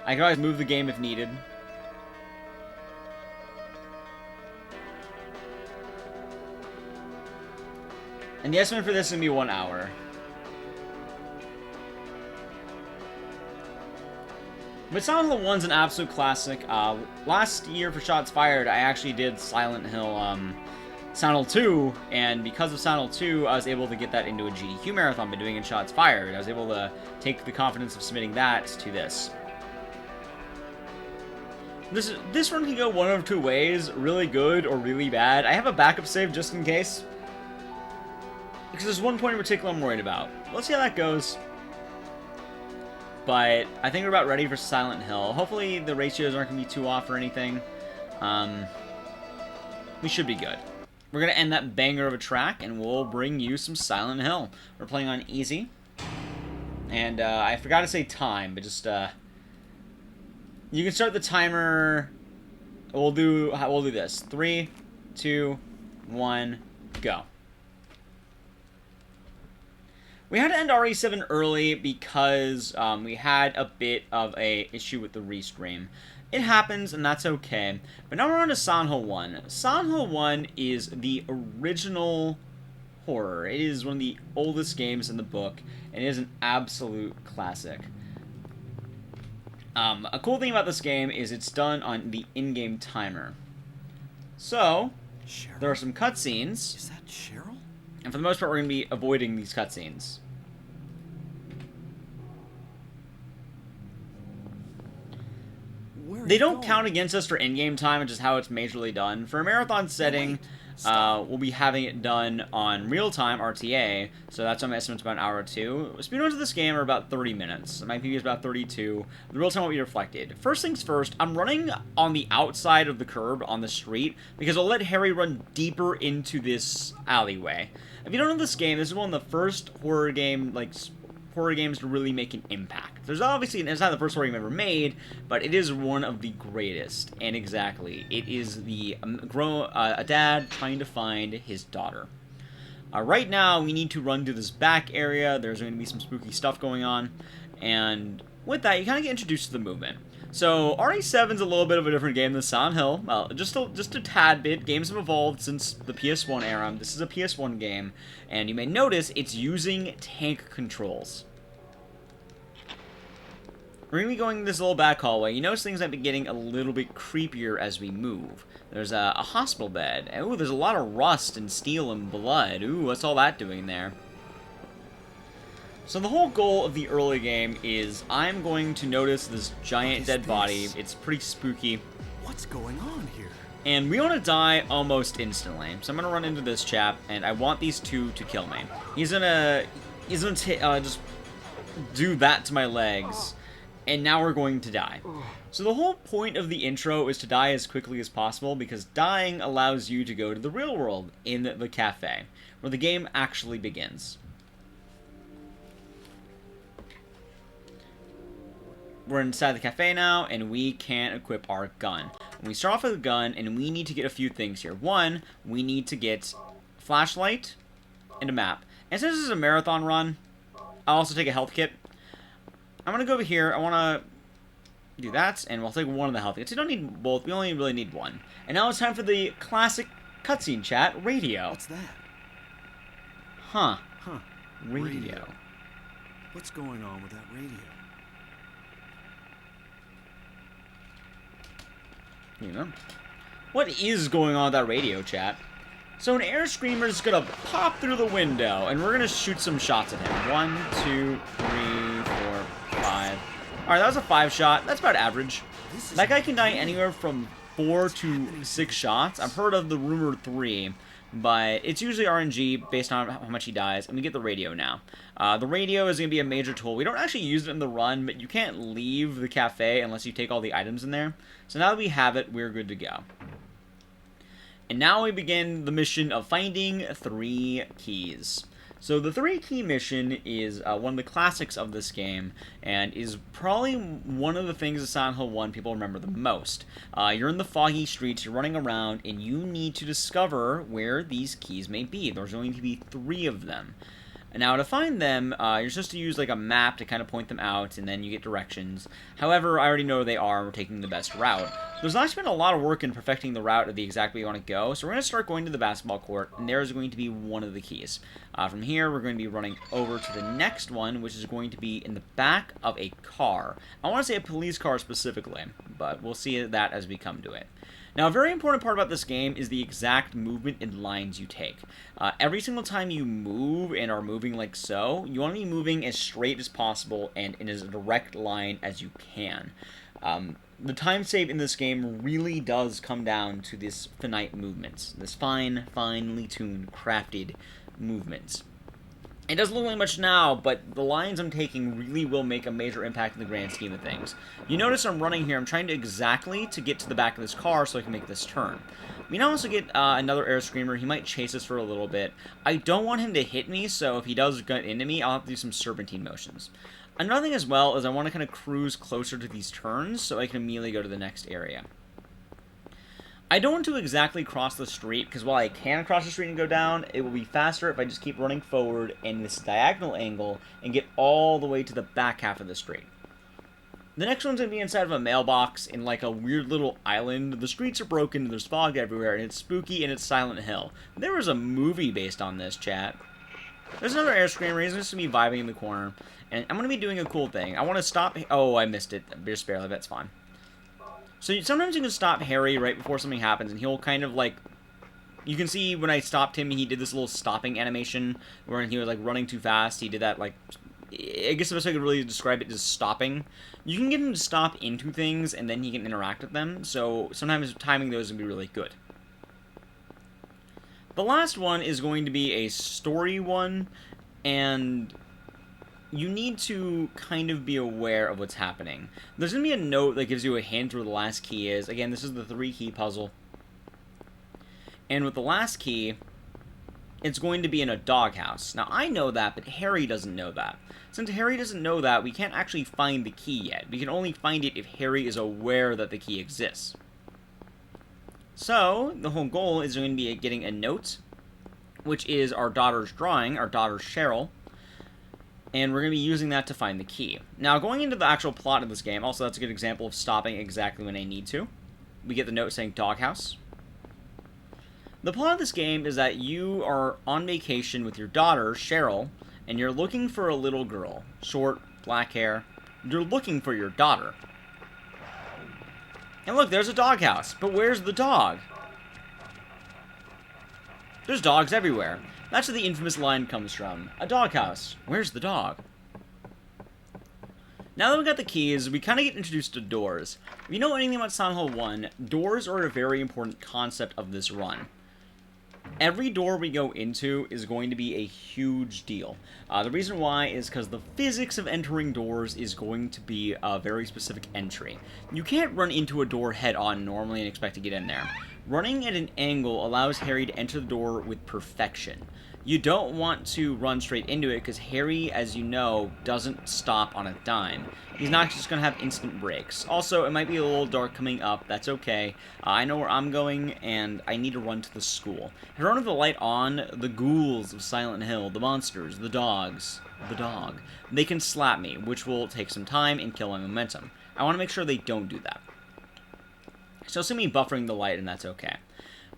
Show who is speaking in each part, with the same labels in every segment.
Speaker 1: I can always move the game if needed. And the estimate for this is going to be 1 hour. But Silent Hill 1's an absolute classic. Last year for Shots Fired, I actually did Silent Hill 2, and because of Silent Hill 2, I was able to get that into a GDQ marathon by doing it in Shots Fired. I was able to take the confidence of submitting that to this. This run can go one of two ways, really good or really bad. I have a backup save just in case, because there's one point in particular I'm worried about. Let's see how that goes. But I think we're about ready for Silent Hill. Hopefully the ratios aren't going to be too off or anything. We should be good. We're going to end that banger of a track, and we'll bring you some Silent Hill. We're playing on easy. And I forgot to say time, but just... you can start the timer. We'll do this. 3, 2, 1, go. We had to end RE7 early because we had a bit of a issue with the restream. It happens, and that's okay. But now we're on to Silent Hill 1. Silent Hill 1 is the original horror. It is one of the oldest games in the book, and it is an absolute classic. A cool thing about this game is it's done on the in-game timer. So,
Speaker 2: Cheryl?
Speaker 1: there are some cutscenes.
Speaker 2: Is that Cheryl?
Speaker 1: And for the most part, we're going to be avoiding these cutscenes. They don't count against us for in-game time, which is how it's majorly done. For a marathon setting, we'll be having it done on real-time RTA, so that's why my estimate's about an hour or two. Speedruns of this game are about 30 minutes. My PB is about 32. The real-time will be reflected. First things first, I'm running on the outside of the curb on the street, because I'll let Harry run deeper into this alleyway. If you don't know this game, this is one of the first horror games to really make an impact. There's obviously, it's not the first horror game ever made, but it is one of the greatest. And exactly, it is a dad trying to find his daughter. Right now, we need to run to this back area. There's going to be some spooky stuff going on, and with that, you kind of get introduced to the movement. So, RE7's a little bit of a different game than Silent Hill. Well, just a tad bit. Games have evolved since the PS1 era. This is a PS1 game, and you may notice it's using tank controls. We're going to be going this little back hallway. You notice things might be getting a little bit creepier as we move. There's a hospital bed. Ooh, there's a lot of rust and steel and blood. Ooh, what's all that doing there? So the whole goal of the early game is I'm going to notice this giant dead body. It's pretty spooky.
Speaker 2: What's going on here?
Speaker 1: And we want to die almost instantly. So I'm going to run into this chap, and I want these two to kill me. He's gonna just do that to my legs. And now we're going to die. So the whole point of the intro is to die as quickly as possible, because dying allows you to go to the real world in the cafe, where the game actually begins. We're inside the cafe now, and we can't equip our gun. And we start off with a gun, and we need to get a few things here. One, we need to get a flashlight and a map. And since this is a marathon run, I'll also take a health kit. I'm going to go over here. I want to do that, and we'll take one of the health kits. We don't need both. We only really need one. And now it's time for the classic cutscene chat, radio.
Speaker 2: What's that?
Speaker 1: Huh.
Speaker 2: Huh.
Speaker 1: Radio.
Speaker 2: What's going on with that radio?
Speaker 1: You know. What is going on with that radio, chat? So an air screamer is going to pop through the window, and we're going to shoot some shots at him. 1, 2, 3, 4, 5. Alright, that was a 5 shot. That's about average. That guy can die anywhere from 4 to 6 shots. I've heard of the rumor 3, but it's usually RNG based on how much he dies, and we get the radio now. The radio is going to be a major tool. We don't actually use it in the run, but you can't leave the cafe unless you take all the items in there. So now that we have it, we're good to go. And now we begin the mission of finding 3 keys. So the 3 key mission is one of the classics of this game, and is probably one of the things in Silent Hill 1 people remember the most. You're in the foggy streets, you're running around, and you need to discover where these keys may be. There's going to be 3 of them. And now to find them, you're supposed to use like a map to kind of point them out, and then you get directions. However, I already know they are, we're taking the best route. There's actually been a lot of work in perfecting the route of the exact way you want to go, so we're going to start going to the basketball court, and there's going to be one of the keys. From here, we're going to be running over to the next one, which is going to be in the back of a car. I want to say a police car specifically, but we'll see that as we come to it. Now, a very important part about this game is the exact movement and lines you take. Every single time you move and are moving like so, you want to be moving as straight as possible and in as direct line as you can. The time save in this game really does come down to this finite movements, this finely tuned, crafted movements. It doesn't look like much now, but the lines I'm taking really will make a major impact in the grand scheme of things. You notice I'm running here, I'm trying to exactly to get to the back of this car so I can make this turn. We now also get another air screamer. He might chase us for a little bit. I don't want him to hit me, so if he does get into me, I'll have to do some serpentine motions. Another thing as well is I want to kind of cruise closer to these turns so I can immediately go to the next area. I don't want to exactly cross the street, because while I can cross the street and go down, it will be faster if I just keep running forward in this diagonal angle and get all the way to the back half of the street. The next one's going to be inside of a mailbox in like a weird little island. The streets are broken, there's fog everywhere, and it's spooky and it's Silent Hill. There was a movie based on this, chat. There's another air screamer. He's just going to be vibing in the corner. And I'm going to be doing a cool thing. I want to stop... Oh, I missed it. Just barely. That's fine. So sometimes you can stop Harry right before something happens, and he'll kind of like... You can see when I stopped him, he did this little stopping animation where he was like running too fast. He did that like... I guess the best way I could really describe it is stopping. You can get him to stop into things, and then he can interact with them. So sometimes timing those can be really good. The last one is going to be a story one, and you need to kind of be aware of what's happening. There's going to be a note that gives you a hint where the last key is. Again, this is the 3-key puzzle. And with the last key, it's going to be in a doghouse. Now, I know that, but Harry doesn't know that. Since Harry doesn't know that, we can't actually find the key yet. We can only find it if Harry is aware that the key exists. So, the whole goal is going to be getting a note, which is our daughter's drawing, our daughter Cheryl, and we're going to be using that to find the key. Now, going into the actual plot of this game, also that's a good example of stopping exactly when I need to. We get the note saying doghouse. The plot of this game is that you are on vacation with your daughter, Cheryl, and you're looking for a little girl. Short, black hair. You're looking for your daughter. And look, there's a doghouse. But where's the dog? There's dogs everywhere. That's where the infamous line comes from. A doghouse. Where's the dog? Now that we got the keys, we kind of get introduced to doors. If you know anything about Silent Hill 1, doors are a very important concept of this run. Every door we go into is going to be a huge deal. The reason why is because the physics of entering doors is going to be a very specific entry. You can't run into a door head-on normally and expect to get in there. Running at an angle allows Harry to enter the door with perfection. You don't want to run straight into it because Harry, as you know, doesn't stop on a dime. He's not just going to have instant breaks. Also, it might be a little dark coming up. That's okay. I know where I'm going, and I need to run to the school. If I run with the light on, the ghouls of Silent Hill, the monsters, the dogs, the dog, they can slap me, which will take some time and kill my momentum. I want to make sure they don't do that. So it's going to be buffering the light, and that's okay.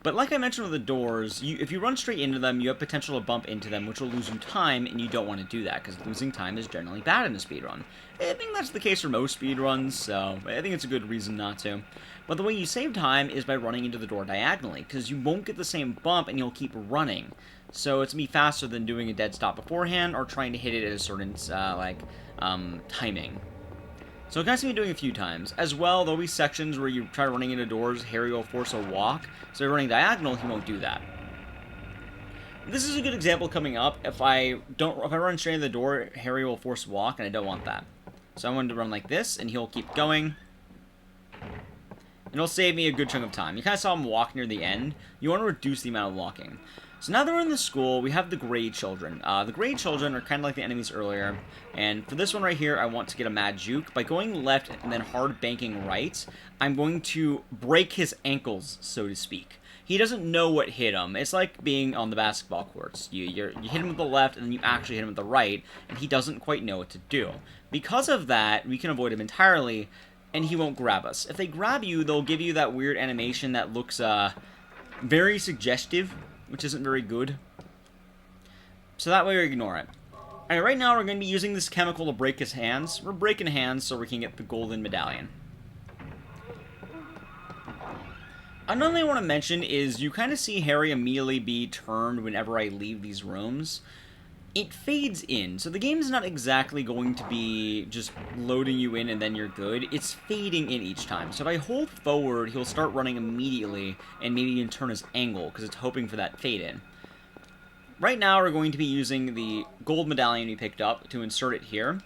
Speaker 1: But like I mentioned with the doors, if you run straight into them, you have potential to bump into them, which will lose you time, and you don't want to do that, because losing time is generally bad in a speedrun. I think that's the case for most speedruns, so I think it's a good reason not to. But the way you save time is by running into the door diagonally, because you won't get the same bump, and you'll keep running. So it's going to be faster than doing a dead stop beforehand, or trying to hit it at a certain, timing. So it can be doing a few times. As well, there'll be sections where you try running into doors, Harry will force a walk. So if you're running diagonal, he won't do that. This is a good example coming up. If I run straight into the door, Harry will force a walk, and I don't want that. So I wanted to run like this, and he'll keep going. And it'll save me a good chunk of time. You kind of saw him walk near the end. You want to reduce the amount of walking. So now that we're in the school, we have the Grey Children. The Grey Children are kind of like the enemies earlier, and for this one right here, I want to get a Mad Juke. By going left and then hard banking right, I'm going to break his ankles, so to speak. he doesn't know what hit him. It's like being on the basketball courts. You hit him with the left, and then you actually hit him with the right, and he doesn't quite know what to do. Because of that, we can avoid him entirely, and he won't grab us. If they grab you, they'll give you that weird animation that looks very suggestive, which isn't very good. So that way we ignore it. Alright, right now we're going to be using this chemical to break his hands. We're breaking hands so we can get the golden medallion. Another thing I want to mention is you kind of see Harry immediately be turned whenever I leave these rooms. It fades in, so the game's not exactly going to be just loading you in and then you're good. It's fading in each time. So if I hold forward, he'll start running immediately and maybe even turn his angle because it's hoping for that fade in. Right now we're going to be using the gold medallion we picked up to insert it here.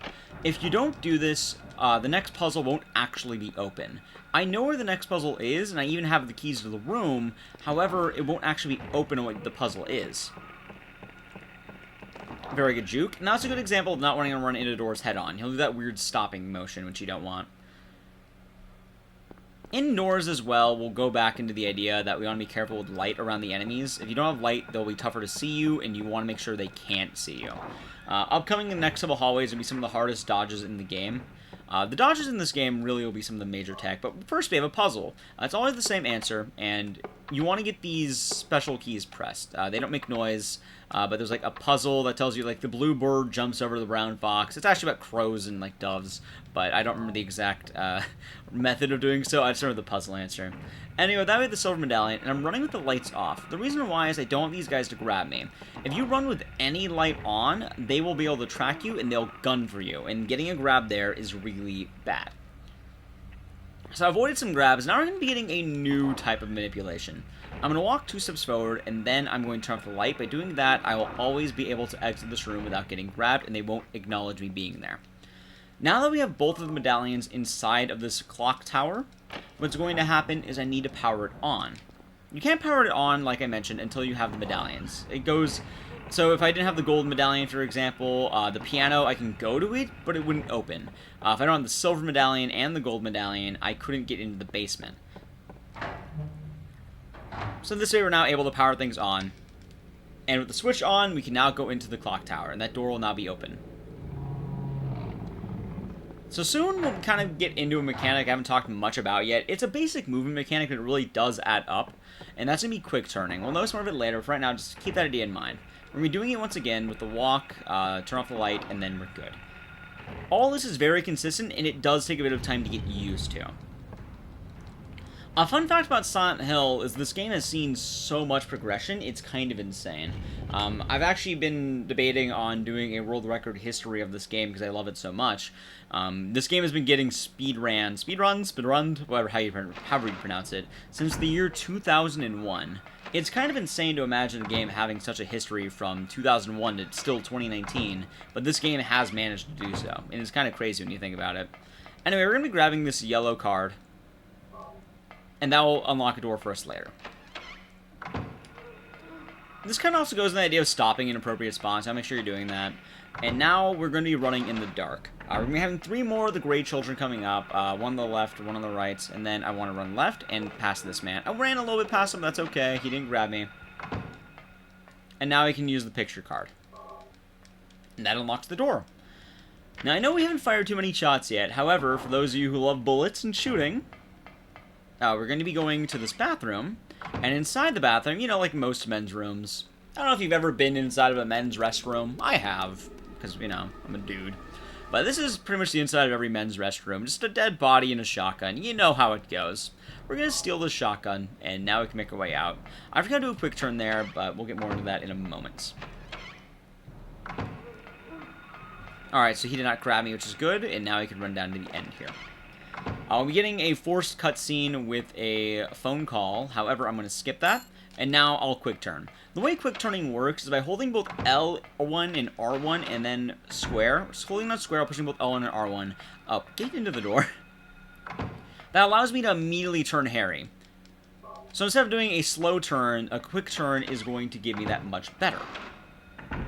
Speaker 1: If you don't do this, the next puzzle won't actually be open. I know where the next puzzle is, and I even have the keys to the room. However, it won't actually be open on what the puzzle is. Very good juke. And that's a good example of not wanting to run into doors head-on. He'll do that weird stopping motion, which you don't want. Indoors as well, we'll go back into the idea that we want to be careful with light around the enemies. If you don't have light, they'll be tougher to see you, and you want to make sure they can't see you. Upcoming in the next couple hallways will be some of the hardest dodges in the game. The dodges in this game really will be some of the major tech, but first we have a puzzle. It's always the same answer, and you want to get these special keys pressed. They don't make noise, but there's like a puzzle that tells you like the blue bird jumps over the brown fox. It's actually about crows and like doves, but I don't remember the exact method of doing so. I just remember the puzzle answer. Anyway, that way the silver medallion, and I'm running with the lights off. The reason why is I don't want these guys to grab me. If you run with any light on, they will be able to track you and they'll gun for you, and getting a grab there is really bad. So I avoided some grabs. Now we're going to be getting a new type of manipulation. I'm going to walk 2 steps forward, and then I'm going to turn off the light. By doing that, I will always be able to exit this room without getting grabbed, and they won't acknowledge me being there. Now that we have both of the medallions inside of this clock tower, what's going to happen is I need to power it on. You can't power it on, like I mentioned, until you have the medallions. It goes... So if I didn't have the gold medallion, for example, the piano, I can go to it, but it wouldn't open. If I don't have the silver medallion and the gold medallion, I couldn't get into the basement. So this way we're now able to power things on. And with the switch on, we can now go into the clock tower, and that door will now be open. So soon we'll kind of get into a mechanic I haven't talked much about yet. It's a basic movement mechanic, but it really does add up. And that's going to be quick turning. We'll notice more of it later, but for right now, just keep that idea in mind. We're going to be doing it once again with the walk, turn off the light, and then we're good. All this is very consistent, and it does take a bit of time to get used to. A fun fact about Silent Hill is this game has seen so much progression, it's kind of insane. I've actually been debating on doing a world record history of this game because I love it so much. This game has been getting speedrunned, however you pronounce it, since the year 2001. It's kind of insane to imagine a game having such a history from 2001 to still 2019, but this game has managed to do so, and it's kind of crazy when you think about it. Anyway, we're going to be grabbing this yellow card, and that will unlock a door for us later. This kind of also goes in the idea of stopping in appropriate spots, so I'll make sure you're doing that. And now we're going to be running in the dark. We're going to be having 3 more of the gray children coming up, one on the left, one on the right, and then I want to run left and past this man. I ran a little bit past him, that's okay, he didn't grab me. And now I can use the picture card. And that unlocks the door. Now I know we haven't fired too many shots yet, however, for those of you who love bullets and shooting, we're going to be going to this bathroom, and inside the bathroom, you know, like most men's rooms. I don't know if you've ever been inside of a men's restroom. I have, because, you know, I'm a dude. But this is pretty much the inside of every men's restroom. Just a dead body and a shotgun. You know how it goes. We're going to steal the shotgun, and now we can make our way out. I forgot to do a quick turn there, but we'll get more into that in a moment. Alright, so he did not grab me, which is good, and now he can run down to the end here. I'll be getting a forced cutscene with a phone call. However, I'm going to skip that. And now I'll quick turn. The way quick turning works is by holding both L1 and R1 and then square. Just holding that square, pushing both L1 and R1 up. Get into the door. That allows me to immediately turn Harry. So instead of doing a slow turn, a quick turn is going to give me that much better. Here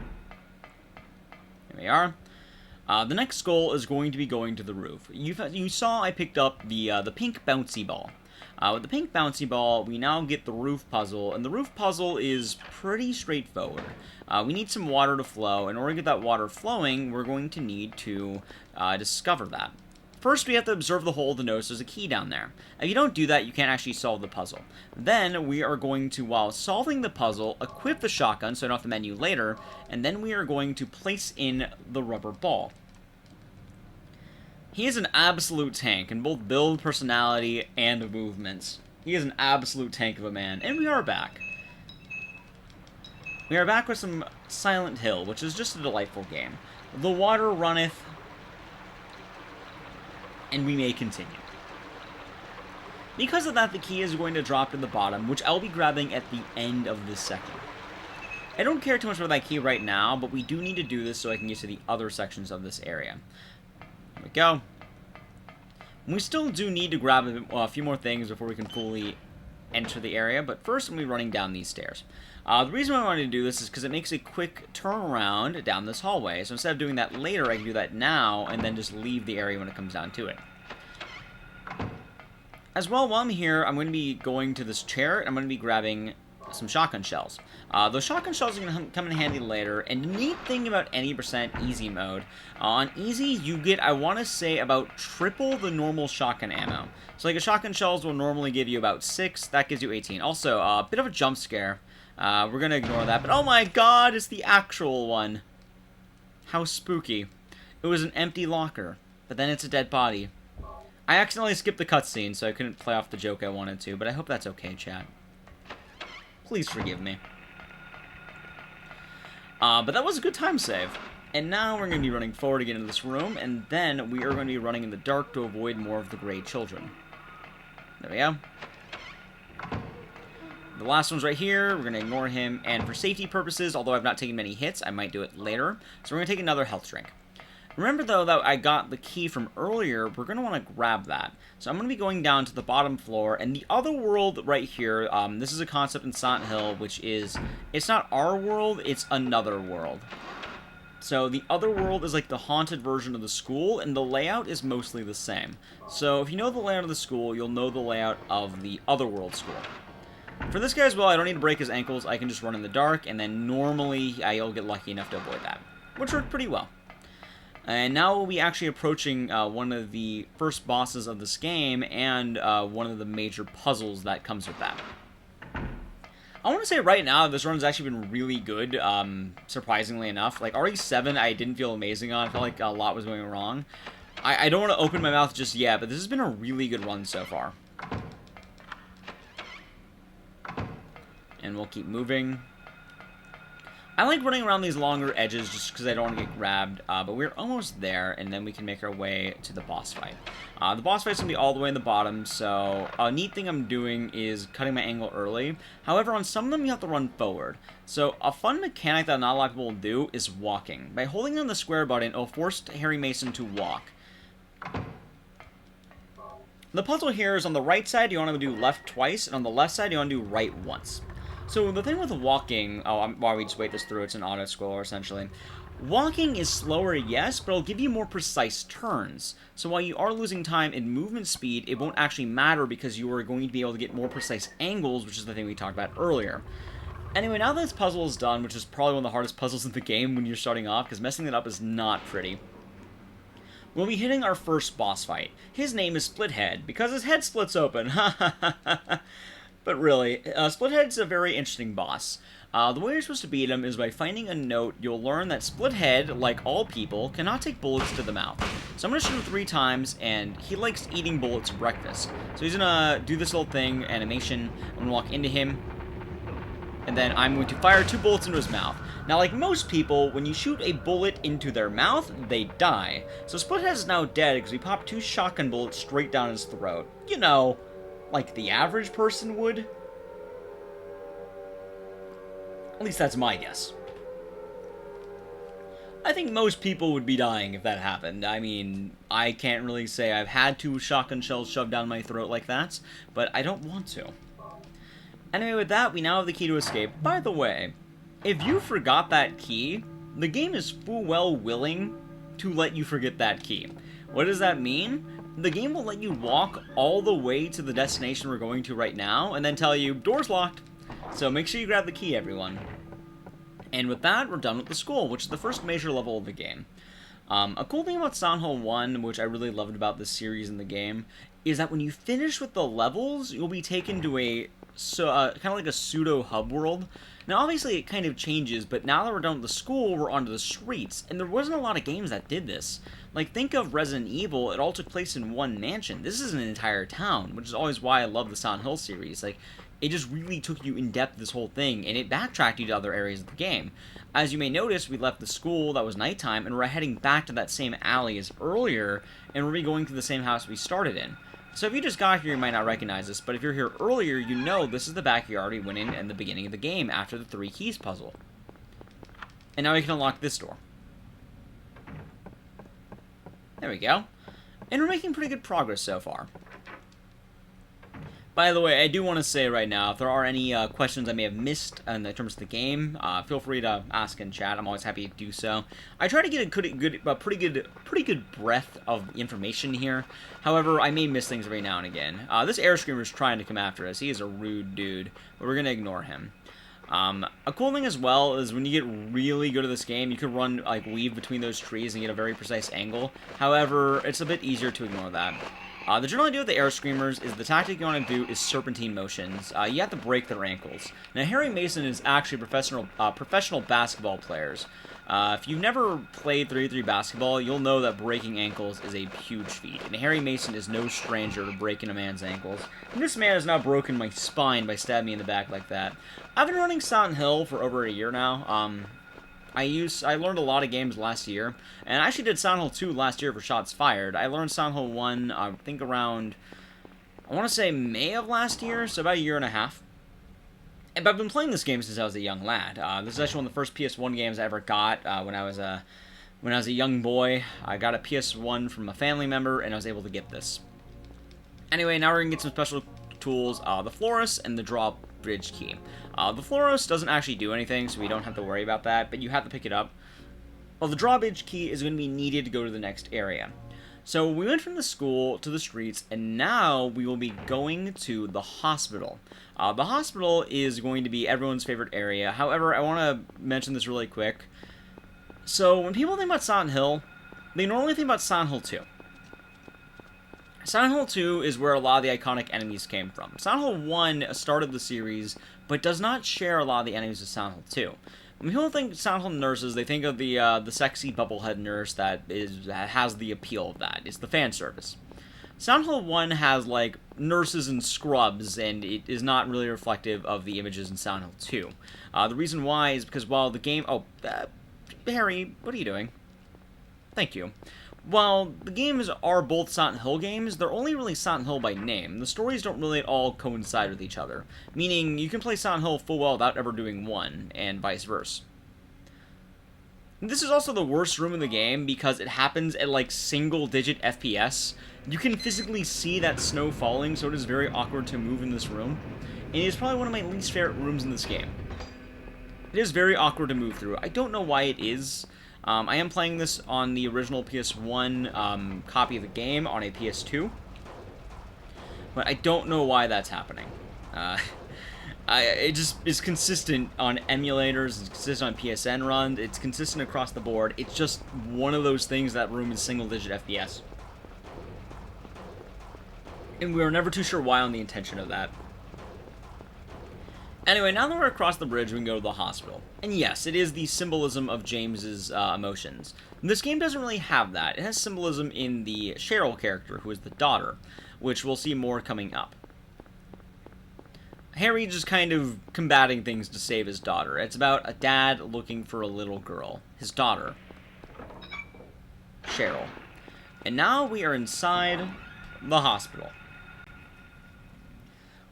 Speaker 1: we are. The next goal is going to be going to the roof. You saw I picked up the pink bouncy ball. With the pink bouncy ball, we now get the roof puzzle, and the roof puzzle is pretty straightforward. We need some water to flow. In order to get that water flowing, we're going to need to discover that. First, we have to observe the hole to notice there's a key down there. If you don't do that, you can't actually solve the puzzle. Then, we are going to, while solving the puzzle, equip the shotgun so I don't have to menu later, and then we are going to place in the rubber ball. He is an absolute tank in both build, personality, and movements. He is an absolute tank of a man, and we are back. We are back with some Silent Hill, which is just a delightful game. The water runneth, and we may continue. Because of that, the key is going to drop to the bottom, which I'll be grabbing at the end of this section. I don't care too much about that key right now, but we do need to do this so I can get to the other sections of this area. There we go. We still do need to grab a few more things before we can fully enter the area, but first I'm going to be running down these stairs. The reason why I wanted to do this is because it makes a quick turnaround down this hallway. So instead of doing that later, I can do that now and then just leave the area when it comes down to it. As well, while I'm here, I'm going to be going to this chair, and I'm going to be grabbing some shotgun shells. Those shotgun shells are going to come in handy later, and the neat thing about any percent easy mode, on easy you get, I want to say, about triple the normal shotgun ammo. So like a shotgun shells will normally give you about 6, that gives you 18. Also, a bit of a jump scare. We're going to ignore that, but oh my god, it's the actual one. How spooky. It was an empty locker, but then it's a dead body. I accidentally skipped the cutscene, so I couldn't play off the joke I wanted to, but I hope that's okay, chat. Please forgive me. But that was a good time save. And now we're going to be running forward to get into this room, and then we are going to be running in the dark to avoid more of the gray children. There we go. The last one's right here. We're going to ignore him, and for safety purposes, although I've not taken many hits, I might do it later. So we're going to take another health drink. Remember, though, that I got the key from earlier. We're going to want to grab that. So I'm going to be going down to the bottom floor, and the other world right here, this is a concept in Silent Hill, which is, it's not our world, it's another world. So the other world is like the haunted version of the school, and the layout is mostly the same. So if you know the layout of the school, you'll know the layout of the other world school. For this guy as well, I don't need to break his ankles. I can just run in the dark, and then normally I'll get lucky enough to avoid that, which worked pretty well. And now we'll be actually approaching one of the first bosses of this game, and one of the major puzzles that comes with that. I want to say right now, this run's actually been really good, surprisingly enough. Like, RE7 I didn't feel amazing on. I felt like a lot was going wrong. I don't want to open my mouth just yet, but this has been a really good run so far. And we'll keep moving. I like running around these longer edges just because I don't want to get grabbed, but we're almost there, and then we can make our way to the boss fight. The boss fight's going to be all the way in the bottom, so a neat thing I'm doing is cutting my angle early. However, on some of them you have to run forward. So a fun mechanic that not a lot of people will do is walking. By holding on the square button, it'll force Harry Mason to walk. The puzzle here is on the right side, you want to do left twice, and on the left side, you want to do right once. So the thing with walking, while we just wait this through, it's an auto-scroller essentially. Walking is slower, yes, but it'll give you more precise turns. So while you are losing time in movement speed, it won't actually matter because you are going to be able to get more precise angles, which is the thing we talked about earlier. Anyway, now that this puzzle is done, which is probably one of the hardest puzzles in the game when you're starting off, because messing it up is not pretty, we'll be hitting our first boss fight. His name is Splithead, because his head splits open. But really, Splithead's a very interesting boss. The way you're supposed to beat him is by finding a note. You'll learn that Splithead, like all people, cannot take bullets to the mouth. So I'm going to shoot him 3 times, and he likes eating bullets for breakfast. So he's going to do this little thing, animation. I'm going to walk into him, and then I'm going to fire 2 bullets into his mouth. Now, like most people, when you shoot a bullet into their mouth, they die. So Splithead is now dead because we popped 2 shotgun bullets straight down his throat. You know, like the average person would. At least that's my guess. I think most people would be dying if that happened. I mean, I can't really say I've had 2 shotgun shells shoved down my throat like that, but I don't want to. Anyway, with that, we now have the key to escape. By the way, if you forgot that key, the game is full well willing to let you forget that key. What does that mean? the game will let you walk all the way to the destination we're going to right now, and then tell you, door's locked. So make sure you grab the key, everyone. And with that, we're done with the school, which is the first major level of the game. A cool thing about Silent Hill 1, which I really loved about this series in the game, is that when you finish with the levels, you'll be taken to a kind of like a pseudo hub world. Now, obviously, it kind of changes, but now that we're done with the school, we're onto the streets, and there wasn't a lot of games that did this. Like, think of Resident Evil, it all took place in one mansion. This is an entire town, which is always why I love the Silent Hill series. Like, it just really took you in depth, this whole thing, and it backtracked you to other areas of the game. As you may notice, we left the school, that was nighttime, and we're heading back to that same alley as earlier, and we're going to the same house we started in. So if you just got here, you might not recognize this, but if you're here earlier, you know this is the backyard we went in the beginning of the game after the 3 keys puzzle. And now we can unlock this door. There we go. And we're making pretty good progress so far. By the way, I do want to say right now, if there are any questions I may have missed in terms of the game, feel free to ask in chat. I'm always happy to do so. I try to get a pretty good breadth of information here. However, I may miss things every now and again. This air screamer is trying to come after us. He is a rude dude, but we're gonna ignore him. A cool thing as well is when you get really good at this game, you can run, like, weave between those trees and get a very precise angle. However, it's a bit easier to ignore that. The general idea with the air screamers is the tactic you want to do is serpentine motions. You have to break their ankles. Now, Harry Mason is actually professional basketball players. If you've never played 3v3 basketball, you'll know that breaking ankles is a huge feat. And Harry Mason is no stranger to breaking a man's ankles. And this man has now broken my spine by stabbing me in the back like that. I've been running Silent Hill for over a year now. I learned a lot of games last year, and I actually did Silent Hill 2 last year for Shots Fired. I learned Silent Hill 1, I think around, I want to say May of last year, so about a year and a half. And I've been playing this game since I was a young lad. This is actually one of the first PS1 games I ever got when I was a young boy. I got a PS1 from a family member, and I was able to get this. Anyway, now we're going to get some special tools, the Florist and the Drawbridge Key. The Florist doesn't actually do anything, so we don't have to worry about that, but you have to pick it up. Well, the Drawbridge Key is going to be needed to go to the next area. So we went from the school to the streets, and now we will be going to the hospital. The hospital is going to be everyone's favorite area. However, I want to mention this really quick. So when people think about Silent Hill, they normally think about Silent Hill 2. Silent Hill 2 is where a lot of the iconic enemies came from. Silent Hill 1 started the series, but does not share a lot of the enemies of Silent Hill 2. When people think Silent Hill nurses, they think of the sexy bubblehead nurse that has the appeal of that. It's the fan service. Silent Hill 1 has, like, nurses and scrubs, and it is not really reflective of the images in Silent Hill 2. The reason why is because while the game... Oh, Harry, what are you doing? Thank you. While the games are both Silent Hill games, they're only really Silent Hill by name. The stories don't really at all coincide with each other, meaning you can play Silent Hill full well without ever doing one, and vice versa. This is also the worst room in the game because it happens at, like, single-digit FPS. You can physically see that snow falling, so it is very awkward to move in this room. And it is probably one of my least favorite rooms in this game. It is very awkward to move through. I don't know why it is. I am playing this on the original PS1 copy of the game on a PS2. But I don't know why that's happening. It just is consistent on emulators, it's consistent on PSN runs, it's consistent across the board. It's just one of those things that room is single-digit FPS. And we were never too sure why on the intention of that. Anyway, now that we're across the bridge, we can go to the hospital. And yes, it is the symbolism of James's emotions. This game doesn't really have that. It has symbolism in the Cheryl character, who is the daughter, which we'll see more coming up. Harry just kind of combating things to save his daughter. It's about a dad looking for a little girl, his daughter, Cheryl. And now we are inside the hospital.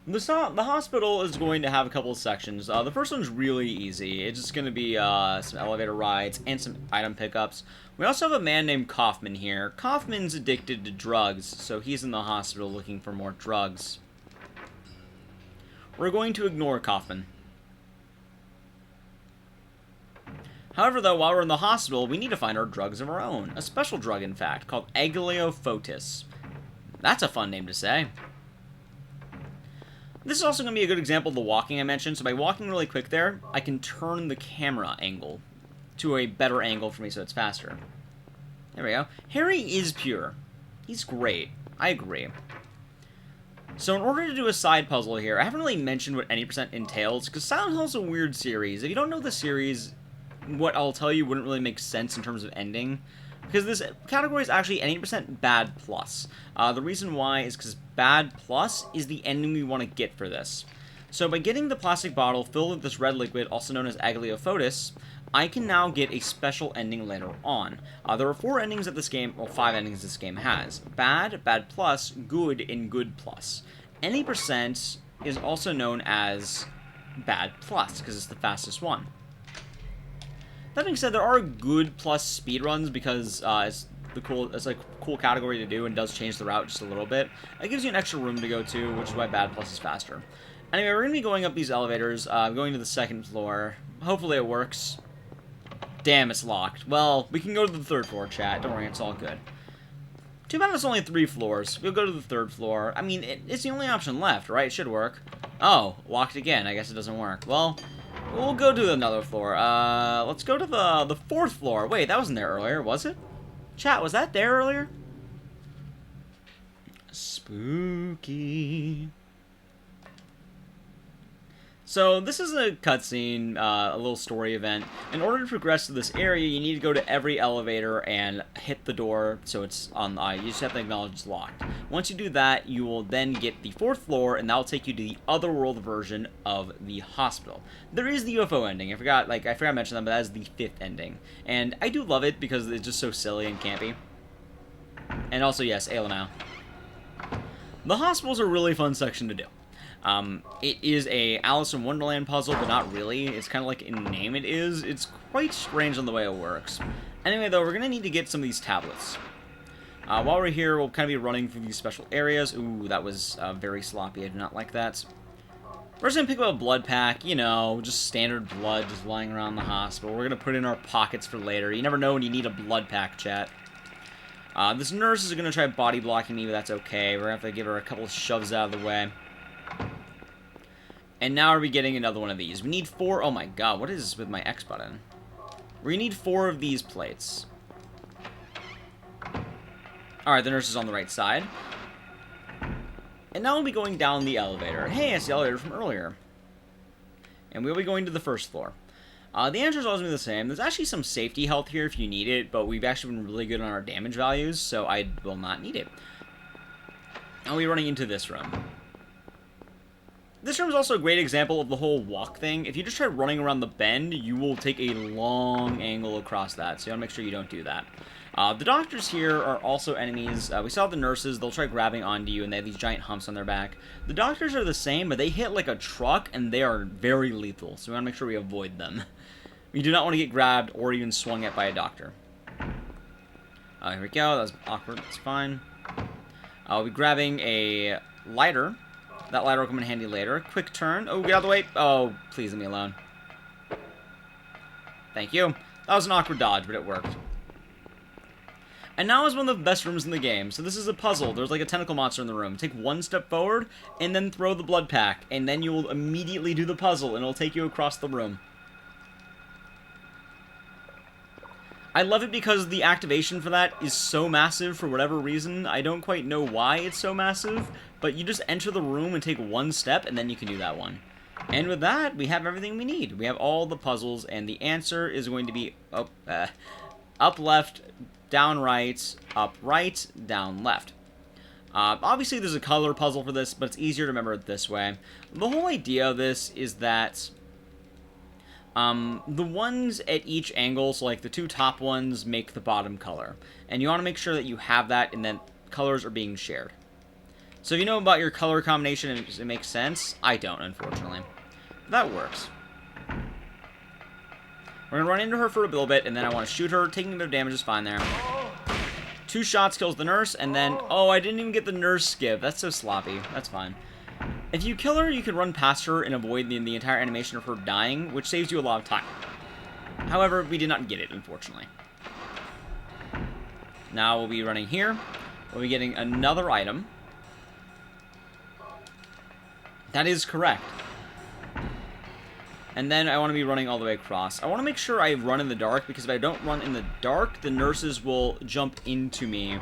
Speaker 1: The hospital is going to have a couple of sections. The first one's really easy. It's just going to be some elevator rides and some item pickups. We also have a man named Kaufman here. Kaufman's addicted to drugs, so he's in the hospital looking for more drugs. We're going to ignore Kaufman. However, though, while we're in the hospital, we need to find our drugs of our own. A special drug, in fact, called Agliofotis. That's a fun name to say. This is also going to be a good example of the walking I mentioned. So by walking really quick there, I can turn the camera angle to a better angle for me so it's faster. There we go. Harry is pure. He's great. I agree. So in order to do a side puzzle here, I haven't really mentioned what any percent entails, because Silent Hill's a weird series. If you don't know the series, what I'll tell you wouldn't really make sense in terms of ending, because this category is actually 80% bad plus. The reason why is because bad plus is the ending we want to get for this. So by getting the plastic bottle filled with this red liquid, also known as Agliofotis, I can now get a special ending later on. There are 4 endings that this game, well, 5 endings this game has. Bad, bad plus, good, and good plus. Any percent is also known as bad plus, because it's the fastest one. That being said, there are good plus speedruns, because it's a cool category to do and does change the route just a little bit. It gives you an extra room to go to, which is why bad plus is faster. Anyway, we're going to be going up these elevators, going to the 2nd floor. Hopefully it works. Damn, it's locked. Well, we can go to the 3rd floor, chat. Don't worry, it's all good. Too bad it's only 3 floors. We'll go to the 3rd floor. I mean, it's the only option left, right? It should work. Oh, locked again. I guess it doesn't work. Well, we'll go to another floor. Let's go to the 4th floor. Wait, that wasn't there earlier, was it? Chat, was that there earlier? Spooky. So this is a cutscene, a little story event. In order to progress to this area, you need to go to every elevator and hit the door so it's on. You just have to acknowledge it's locked. Once you do that, you will then get the 4th floor, and that will take you to the otherworld version of the hospital. There is the UFO ending. I forgot to mention that, but that is the 5th ending, and I do love it because it's just so silly and campy. And also, yes, Ayla now. The hospital's a really fun section to do. It is a Alice in Wonderland puzzle, but not really. It's kind of like in name it is. It's quite strange on the way it works. Anyway, though, we're going to need to get some of these tablets. While we're here, we'll kind of be running through these special areas. Ooh, that was very sloppy. I do not like that. We're just going to pick up a blood pack, you know, just standard blood just lying around the hospital. We're going to put it in our pockets for later. You never know when you need a blood pack, chat. This nurse is going to try body blocking me, but that's okay. We're going to have to give her a couple of shoves out of the way. And now are we getting another one of these? We need 4... Oh my god, what is this with my X button? We need 4 of these plates. Alright, the nurse is on the right side. And now we'll be going down the elevator. Hey, it's the elevator from earlier. And we'll be going to the 1st floor. The answer is always going to be the same. There's actually some safety health here if you need it, but we've actually been really good on our damage values, so I will not need it. Now we're running into this room. This room is also a great example of the whole walk thing. If you just try running around the bend, you will take a long angle across that, so you want to make sure you don't do that. The doctors here are also enemies. We saw the nurses. They'll try grabbing onto you, and they have these giant humps on their back. The doctors are the same, but they hit like a truck, and they are very lethal, so we want to make sure we avoid them. We do not want to get grabbed or even swung at by a doctor. Here we go. That was awkward. That's fine. I'll be grabbing a lighter. That lighter will come in handy later. Quick turn. Oh, get out of the way. Oh, please leave me alone. Thank you. That was an awkward dodge, but it worked. And now is one of the best rooms in the game. So this is a puzzle. There's like a tentacle monster in the room. Take 1 step forward, and then throw the blood pack. And then you will immediately do the puzzle, and it'll take you across the room. I love it because the activation for that is so massive for whatever reason. I don't quite know why it's so massive, but you just enter the room and take 1 step, and then you can do that one. And with that, we have everything we need. We have all the puzzles, and the answer is going to be up left, down right, up right, down left. Obviously, there's a color puzzle for this, but it's easier to remember it this way. The whole idea of this is that the ones at each angle, so like the 2 top ones, make the bottom color. And you want to make sure that you have that and that colors are being shared. So if you know about your color combination and it makes sense, I don't, unfortunately. But that works. We're going to run into her for a little bit, and then I want to shoot her. Taking no damage is fine there. 2 shots kills the nurse, and then... Oh, I didn't even get the nurse skip. That's so sloppy. That's fine. If you kill her, you can run past her and avoid the entire animation of her dying, which saves you a lot of time. However, we did not get it, unfortunately. Now we'll be running here. We'll be getting another item. That is correct. And then I want to be running all the way across. I want to make sure I run in the dark, because if I don't run in the dark, the nurses will jump into me.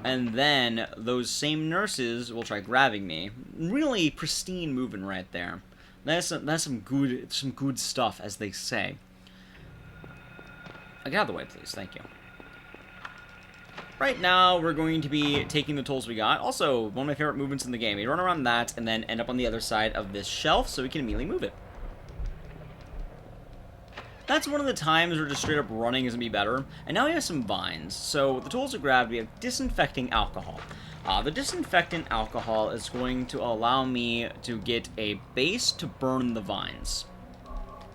Speaker 1: And then those same nurses will try grabbing me. Really pristine movement right there. That's some good stuff, as they say. Get out of the way, please. Thank you. Right now, we're going to be taking the tools we got. Also, one of my favorite movements in the game. You run around that, and then end up on the other side of this shelf, so we can immediately move it. That's one of the times where just straight up running is going to be better. And now we have some vines. So the tools we grabbed, we have disinfecting alcohol. The disinfectant alcohol is going to allow me to get a base to burn the vines.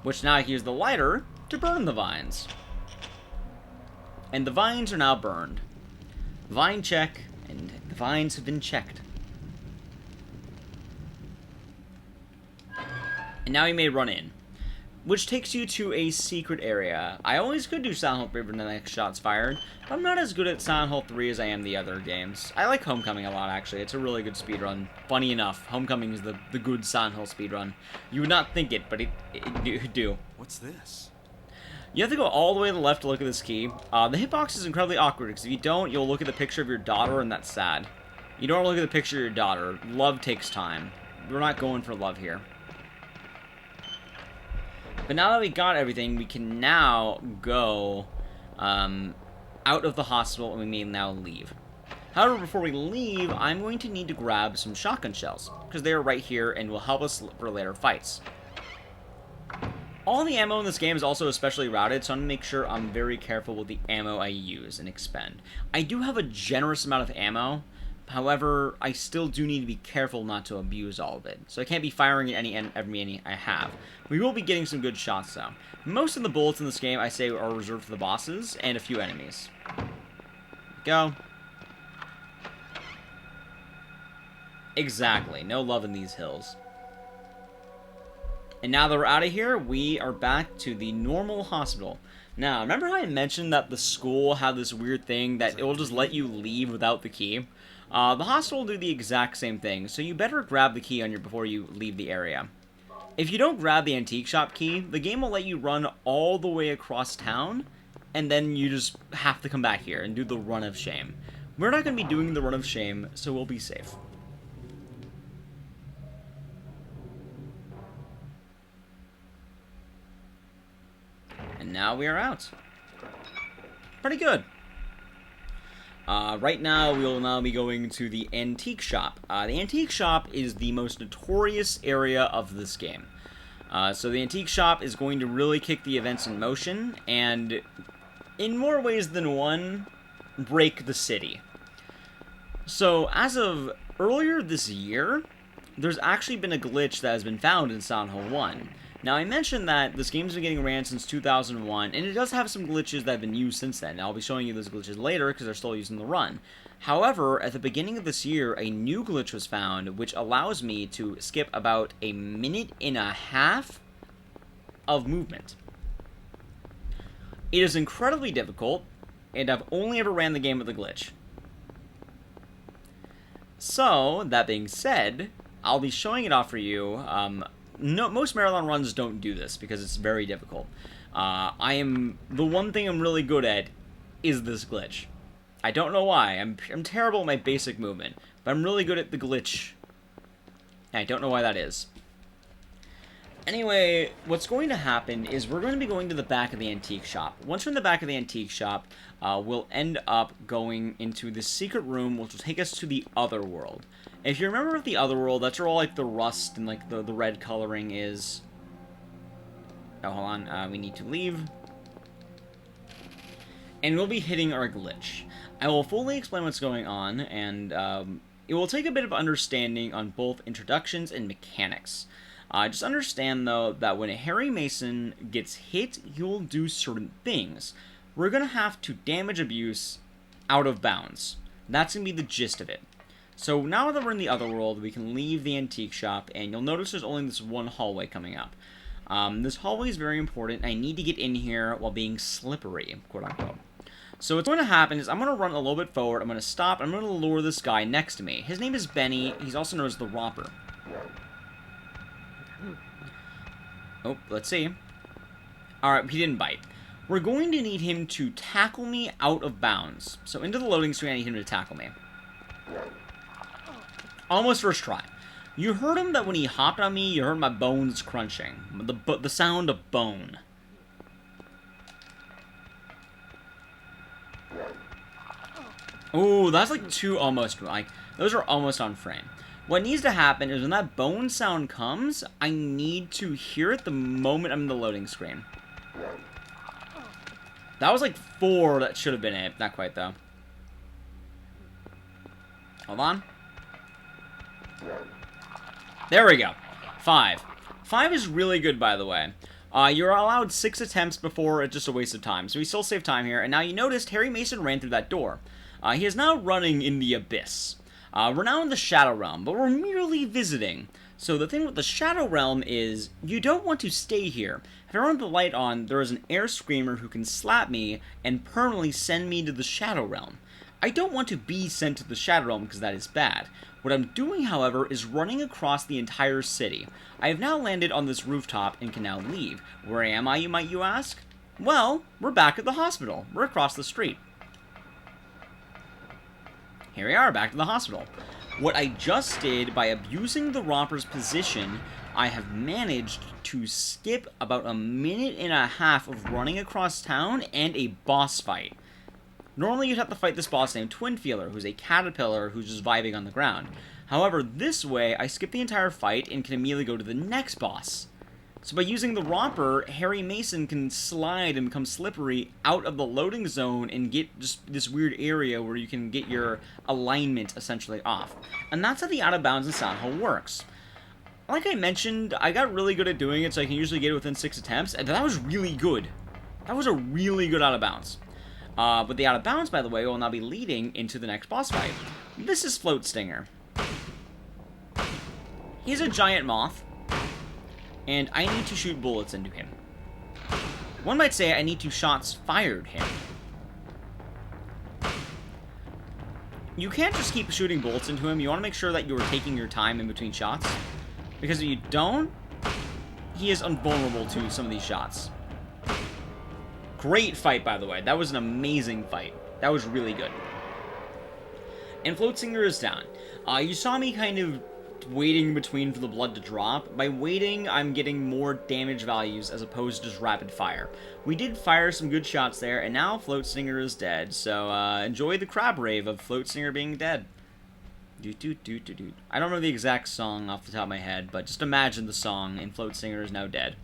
Speaker 1: Which now I can use the lighter to burn the vines. And the vines are now burned. Vine check, and the vines have been checked. And now you may run in, which takes you to a secret area. I always could do Silent Hill 3 when the next shot's fired, but I'm not as good at Silent Hill 3 as I am the other games. I like Homecoming a lot, actually. It's a really good speedrun. Funny enough, Homecoming is the good Silent Hill speedrun. You would not think it, but it do.
Speaker 2: What's this?
Speaker 1: You have to go all the way to the left to look at this key. The hitbox is incredibly awkward, because if you don't, you'll look at the picture of your daughter, and that's sad. You don't look at the picture of your daughter. Love takes time. We're not going for love here. But now that we got everything, we can now go out of the hospital, and we may now leave. However, before we leave, I'm going to need to grab some shotgun shells, because they are right here and will help us for later fights. All the ammo in this game is also especially routed, so I'm going to make sure I'm very careful with the ammo I use and expend. I do have a generous amount of ammo, however, I still do need to be careful not to abuse all of it. So I can't be firing at any I have. We will be getting some good shots, though. Most of the bullets in this game, I say, are reserved for the bosses and a few enemies. Go. Exactly. No love in these hills. And now that we're out of here, we are back to the normal hospital. Now, remember how I mentioned that the school had this weird thing that it will just let you leave without the key? The hospital will do the exact same thing, so you better grab the key on you before you leave the area. If you don't grab the antique shop key, the game will let you run all the way across town, and then you just have to come back here and do the run of shame. We're not going to be doing the run of shame, so we'll be safe. And now we are out. Pretty good. Right now, we will now be going to the antique shop. The antique shop is the most notorious area of this game. So the antique shop is going to really kick the events in motion, and in more ways than one, break the city. So, as of earlier this year, there's actually been a glitch that has been found in Silent Hill 1. Now, I mentioned that this game's been getting ran since 2001, and it does have some glitches that have been used since then. I'll be showing you those glitches later, because they're still using the run. However, at the beginning of this year, a new glitch was found, which allows me to skip about 1.5 minutes of movement. It is incredibly difficult, and I've only ever ran the game with the glitch. So, that being said, I'll be showing it off for you. No, most marathon runs don't do this because it's very difficult. The one thing I'm really good at is this glitch. I don't know why. I'm terrible at my basic movement, but I'm really good at the glitch. And I don't know why that is. Anyway, what's going to happen is we're going to be going to the back of the antique shop. Once we're in the back of the antique shop, we'll end up going into the secret room, which will take us to the other world. If you remember the other world, that's where all like the rust and like the red coloring is. Oh, hold on. We need to leave. And we'll be hitting our glitch. I will fully explain what's going on, and it will take a bit of understanding on both introductions and mechanics. Just understand, though, that when Harry Mason gets hit, he will do certain things. We're going to have to damage abuse out of bounds. That's going to be the gist of it. So now that we're in the other world, we can leave the antique shop, and you'll notice there's only this one hallway coming up. This hallway is very important. I need to get in here while being slippery, quote-unquote. So what's going to happen is I'm going to run a little bit forward, I'm going to stop, I'm going to lure this guy next to me. His name is Benny, he's also known as the Romper. Oh, let's see. Alright, he didn't bite. We're going to need him to tackle me out of bounds. So into the loading screen, I need him to tackle me. Almost first try. You heard him that when he hopped on me, you heard my bones crunching. The sound of bone. Ooh, that's like two almost, like, those are almost on frame. What needs to happen is when that bone sound comes, I need to hear it the moment I'm in the loading screen. That was like 4 that should have been it. Not quite, though. Hold on. There we go. 5. 5 is really good, by the way. You're allowed 6 attempts before it's just a waste of time. So we still save time here. And now you noticed Harry Mason ran through that door. He is now running in the abyss. We're now in the Shadow Realm, but we're merely visiting. So the thing with the Shadow Realm is, you don't want to stay here. If I run the light on, there is an air screamer who can slap me and permanently send me to the Shadow Realm. I don't want to be sent to the Shadow Realm because that is bad. What I'm doing, however, is running across the entire city. I have now landed on this rooftop and can now leave. Where am I, you ask? Well, we're back at the hospital. We're across the street. Here we are, back to the hospital. What I just did, by abusing the romper's position, I have managed to skip about 1.5 minutes of running across town and a boss fight. Normally you'd have to fight this boss named Twin Feeler, who's a caterpillar who's just vibing on the ground. However, this way, I skip the entire fight and can immediately go to the next boss. So by using the romper, Harry Mason can slide and become slippery out of the loading zone and get just this weird area where you can get your alignment essentially off. And that's how the out of bounds in Silent Hill works. Like I mentioned, I got really good at doing it, so I can usually get it within 6 attempts, and that was really good. That was a really good out of bounds. But the out of bounds, by the way, will now be leading into the next boss fight. This is Float Stinger. He's a giant moth, and I need to shoot bullets into him. One might say I need to shots fired him. You can't just keep shooting bullets into him. You want to make sure that you are taking your time in between shots, because if you don't, he is invulnerable to some of these shots. Great fight, by the way. That was an amazing fight. That was really good. And Float Stinger is down. You saw me kind of waiting between for the blood to drop. By waiting, I'm getting more damage values as opposed to just rapid fire. We did fire some good shots there, and now Float Stinger is dead. So enjoy the crab rave of Float Stinger being dead. I don't remember the exact song off the top of my head, but just imagine the song, and Float Stinger is now dead.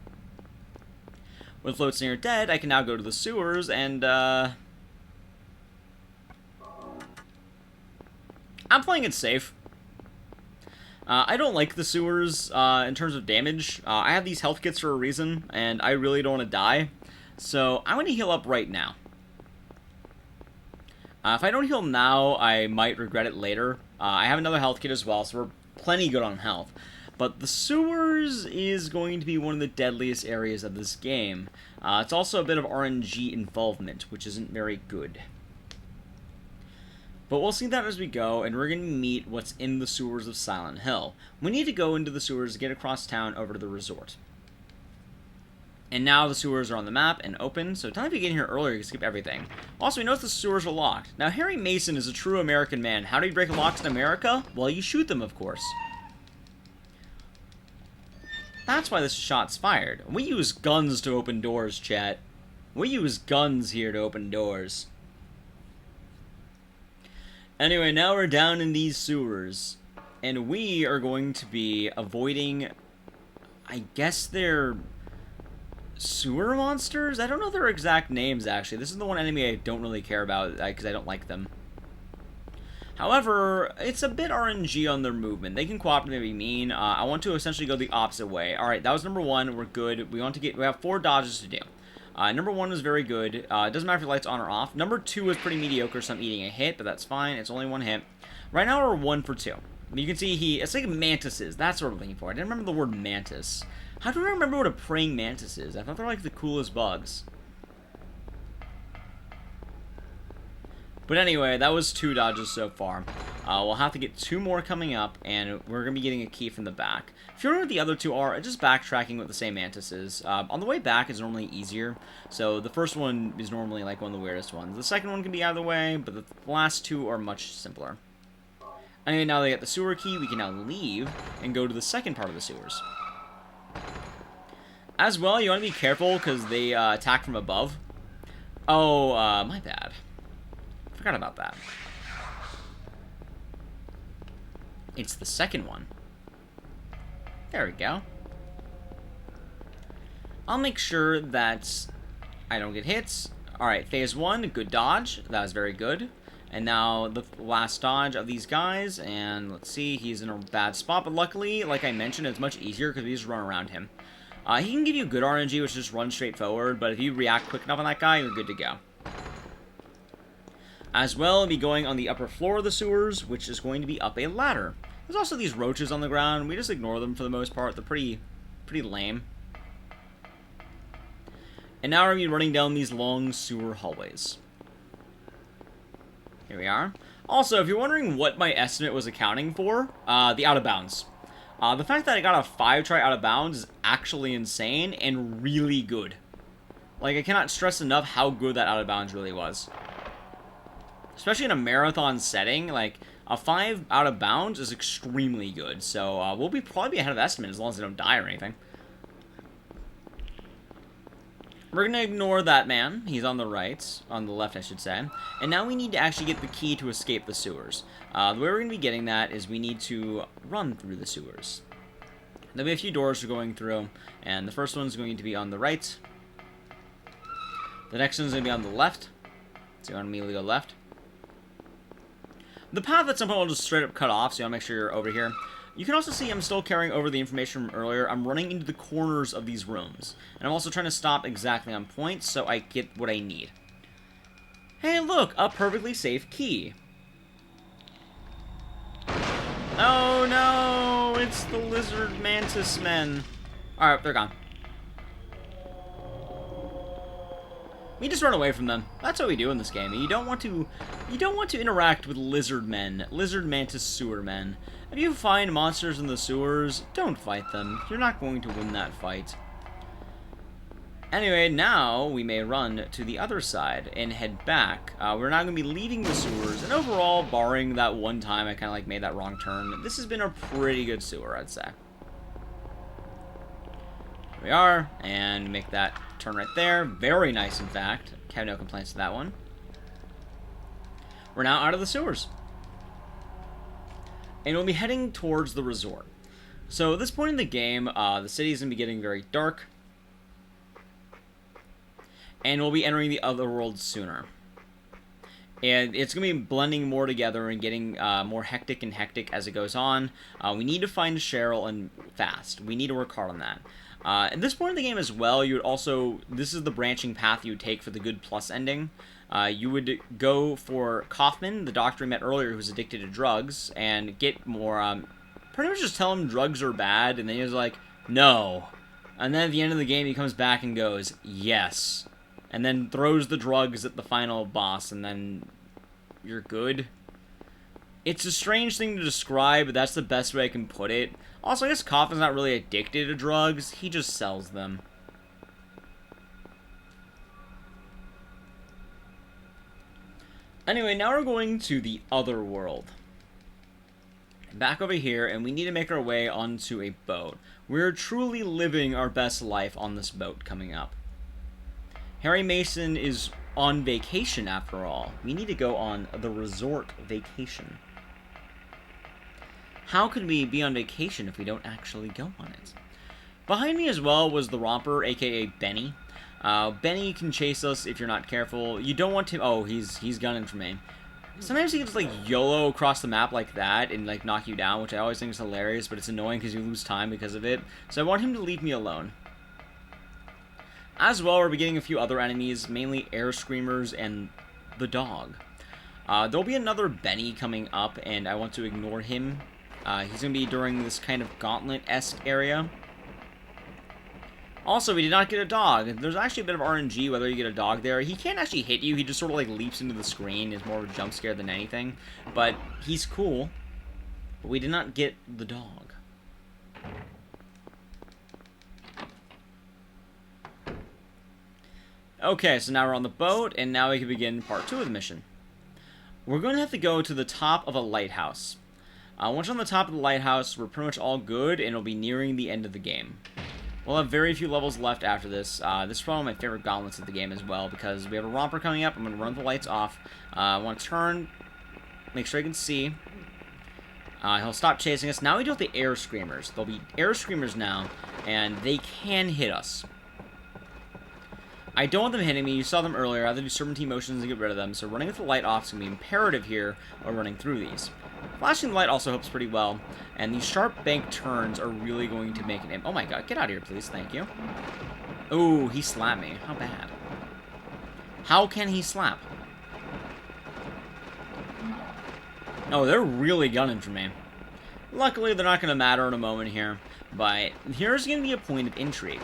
Speaker 1: With Float Stinger dead, I can now go to the sewers, and I'm playing it safe. I don't like the sewers in terms of damage. I have these health kits for a reason, and I really don't want to die. So I'm going to heal up right now. If I don't heal now, I might regret it later. I have another health kit as well, so we're plenty good on health. But the sewers is going to be one of the deadliest areas of this game. It's also a bit of RNG involvement, which isn't very good. But we'll see that as we go, and we're going to meet what's in the sewers of Silent Hill. We need to go into the sewers to get across town over to the resort. And now the sewers are on the map and open, so time if you get in here earlier, you can skip everything. Also, we notice the sewers are locked. Now, Harry Mason is a true American man. How do you break locks in America? Well, you shoot them, of course. That's why this shot's fired. We use guns to open doors, chat. We use guns here to open doors. Anyway, now we're down in these sewers. And we are going to be avoiding... I guess they're... sewer monsters? I don't know their exact names, actually. This is the one enemy I don't really care about, because I don't like them. However, it's a bit RNG on their movement. They can cooperate and be mean. I want to essentially go the opposite way. Alright, that was number 1. We're good. We have 4 dodges to do. Number 1 was very good. It doesn't matter if the light's on or off. Number 2 was pretty mediocre, so I'm eating a hit, but that's fine. It's only 1 hit. Right now, we're 1 for 2. You can see it's like mantises. That's what I'm looking for. I didn't remember the word mantis. How do I remember what a praying mantis is? I thought they're like the coolest bugs. But anyway, that was 2 dodges so far. We'll have to get 2 more coming up, and we're going to be getting a key from the back. If you wonder what the other 2 are, just backtracking with the same mantises. On the way back is normally easier, so the first one is normally like one of the weirdest ones. The second one can be either way, but the last 2 are much simpler. Anyway, now they get the sewer key, we can now leave and go to the second part of the sewers. As well, you want to be careful because they attack from above. Oh, my bad. Forgot about that. It's the second one. There we go. I'll make sure that I don't get hits. Alright, phase 1, good dodge. That was very good. And now the last dodge of these guys. And let's see, he's in a bad spot. But luckily, like I mentioned, it's much easier because we just run around him. He can give you good RNG, which just runs straight forward. But if you react quick enough on that guy, you're good to go. As well, we'll be going on the upper floor of the sewers, which is going to be up a ladder. There's also these roaches on the ground. We just ignore them for the most part. They're pretty lame. And now we're going to be running down these long sewer hallways. Here we are. Also, if you're wondering what my estimate was accounting for, the out of bounds. The fact that I got a 5-try out of bounds is actually insane and really good. Like, I cannot stress enough how good that out of bounds really was. Especially in a marathon setting, like, a 5 out of bounds is extremely good. So, we'll probably be ahead of estimate as long as they don't die or anything. We're going to ignore that man. He's on the right. On the left, I should say. And now we need to actually get the key to escape the sewers. The way we're going to be getting that is we need to run through the sewers. There'll be a few doors we're going through. And the first one's going to be on the right. The next one's going to be on the left. So you want to immediately go left. The path at some point will just straight up cut off, so you want to make sure you're over here. You can also see I'm still carrying over the information from earlier. I'm running into the corners of these rooms. And I'm also trying to stop exactly on point, so I get what I need. Hey, look! A perfectly safe key. Oh, no! It's the lizard mantis men. Alright, they're gone. We just run away from them. That's what we do in this game. You don't want to interact with lizard men, lizard mantis sewer men. If you find monsters in the sewers, don't fight them. You're not going to win that fight. Anyway, now we may run to the other side and head back. We're now going to be leaving the sewers, and overall, barring that one time I kind of like made that wrong turn, this has been a pretty good sewer, I'd say. Here we are, and make that turn right there. Very nice, in fact. Have no complaints to that one. We're now out of the sewers. And we'll be heading towards the resort. So at this point in the game, the city is going to be getting very dark. And we'll be entering the other world sooner. And it's going to be blending more together and getting more hectic and hectic as it goes on. We need to find Cheryl and fast. We need to work hard on that. At this point in the game as well, you would also... This is the branching path you would take for the good plus ending. You would go for Kaufman, the doctor we met earlier who's addicted to drugs, and get more... pretty much just tell him drugs are bad, and then he was like, no. And then at the end of the game, he comes back and goes, yes. And then throws the drugs at the final boss, and then you're good. It's a strange thing to describe, but that's the best way I can put it. Also, I guess Kaufman's not really addicted to drugs. He just sells them. Anyway, now we're going to the other world. Back over here, and we need to make our way onto a boat. We're truly living our best life on this boat coming up. Harry Mason is on vacation, after all. We need to go on the resort vacation. How could we be on vacation if we don't actually go on it? Behind me as well was the Romper, aka Benny. Benny can chase us if you're not careful. You don't want to... Oh, he's gunning for me. Sometimes he can just, like, YOLO across the map like that and, like, knock you down, which I always think is hilarious, but it's annoying because you lose time because of it. So I want him to leave me alone. As well, we're beginning a few other enemies, mainly air screamers and the dog. There'll be another Benny coming up, and I want to ignore him. He's going to be during this kind of gauntlet-esque area. Also, we did not get a dog. There's actually a bit of RNG whether you get a dog there. He can't actually hit you. He just sort of like leaps into the screen. Is more of a jump scare than anything. But he's cool. But we did not get the dog. Okay, so now we're on the boat, and now we can begin part 2 of the mission. We're going to have to go to the top of a lighthouse. Once we're on the top of the lighthouse, we're pretty much all good, and it'll be nearing the end of the game. We'll have very few levels left after this. This is probably my favorite gauntlets of the game as well, because we have a romper coming up. I'm going to run the lights off. I want to turn, make sure I can see. He'll stop chasing us. Now we deal with the air screamers. There'll be air screamers now, and they can hit us. I don't want them hitting me. You saw them earlier. I have to do serpentine motions to get rid of them, so running with the light off is going to be imperative here while running through these. Flashing the light also helps pretty well, and these sharp bank turns are really going to make an... Oh my god, get out of here, please. Thank you. Oh, he slapped me. How bad? How can he slap? Oh, they're really gunning for me. Luckily, they're not going to matter in a moment here, but here's going to be a point of intrigue.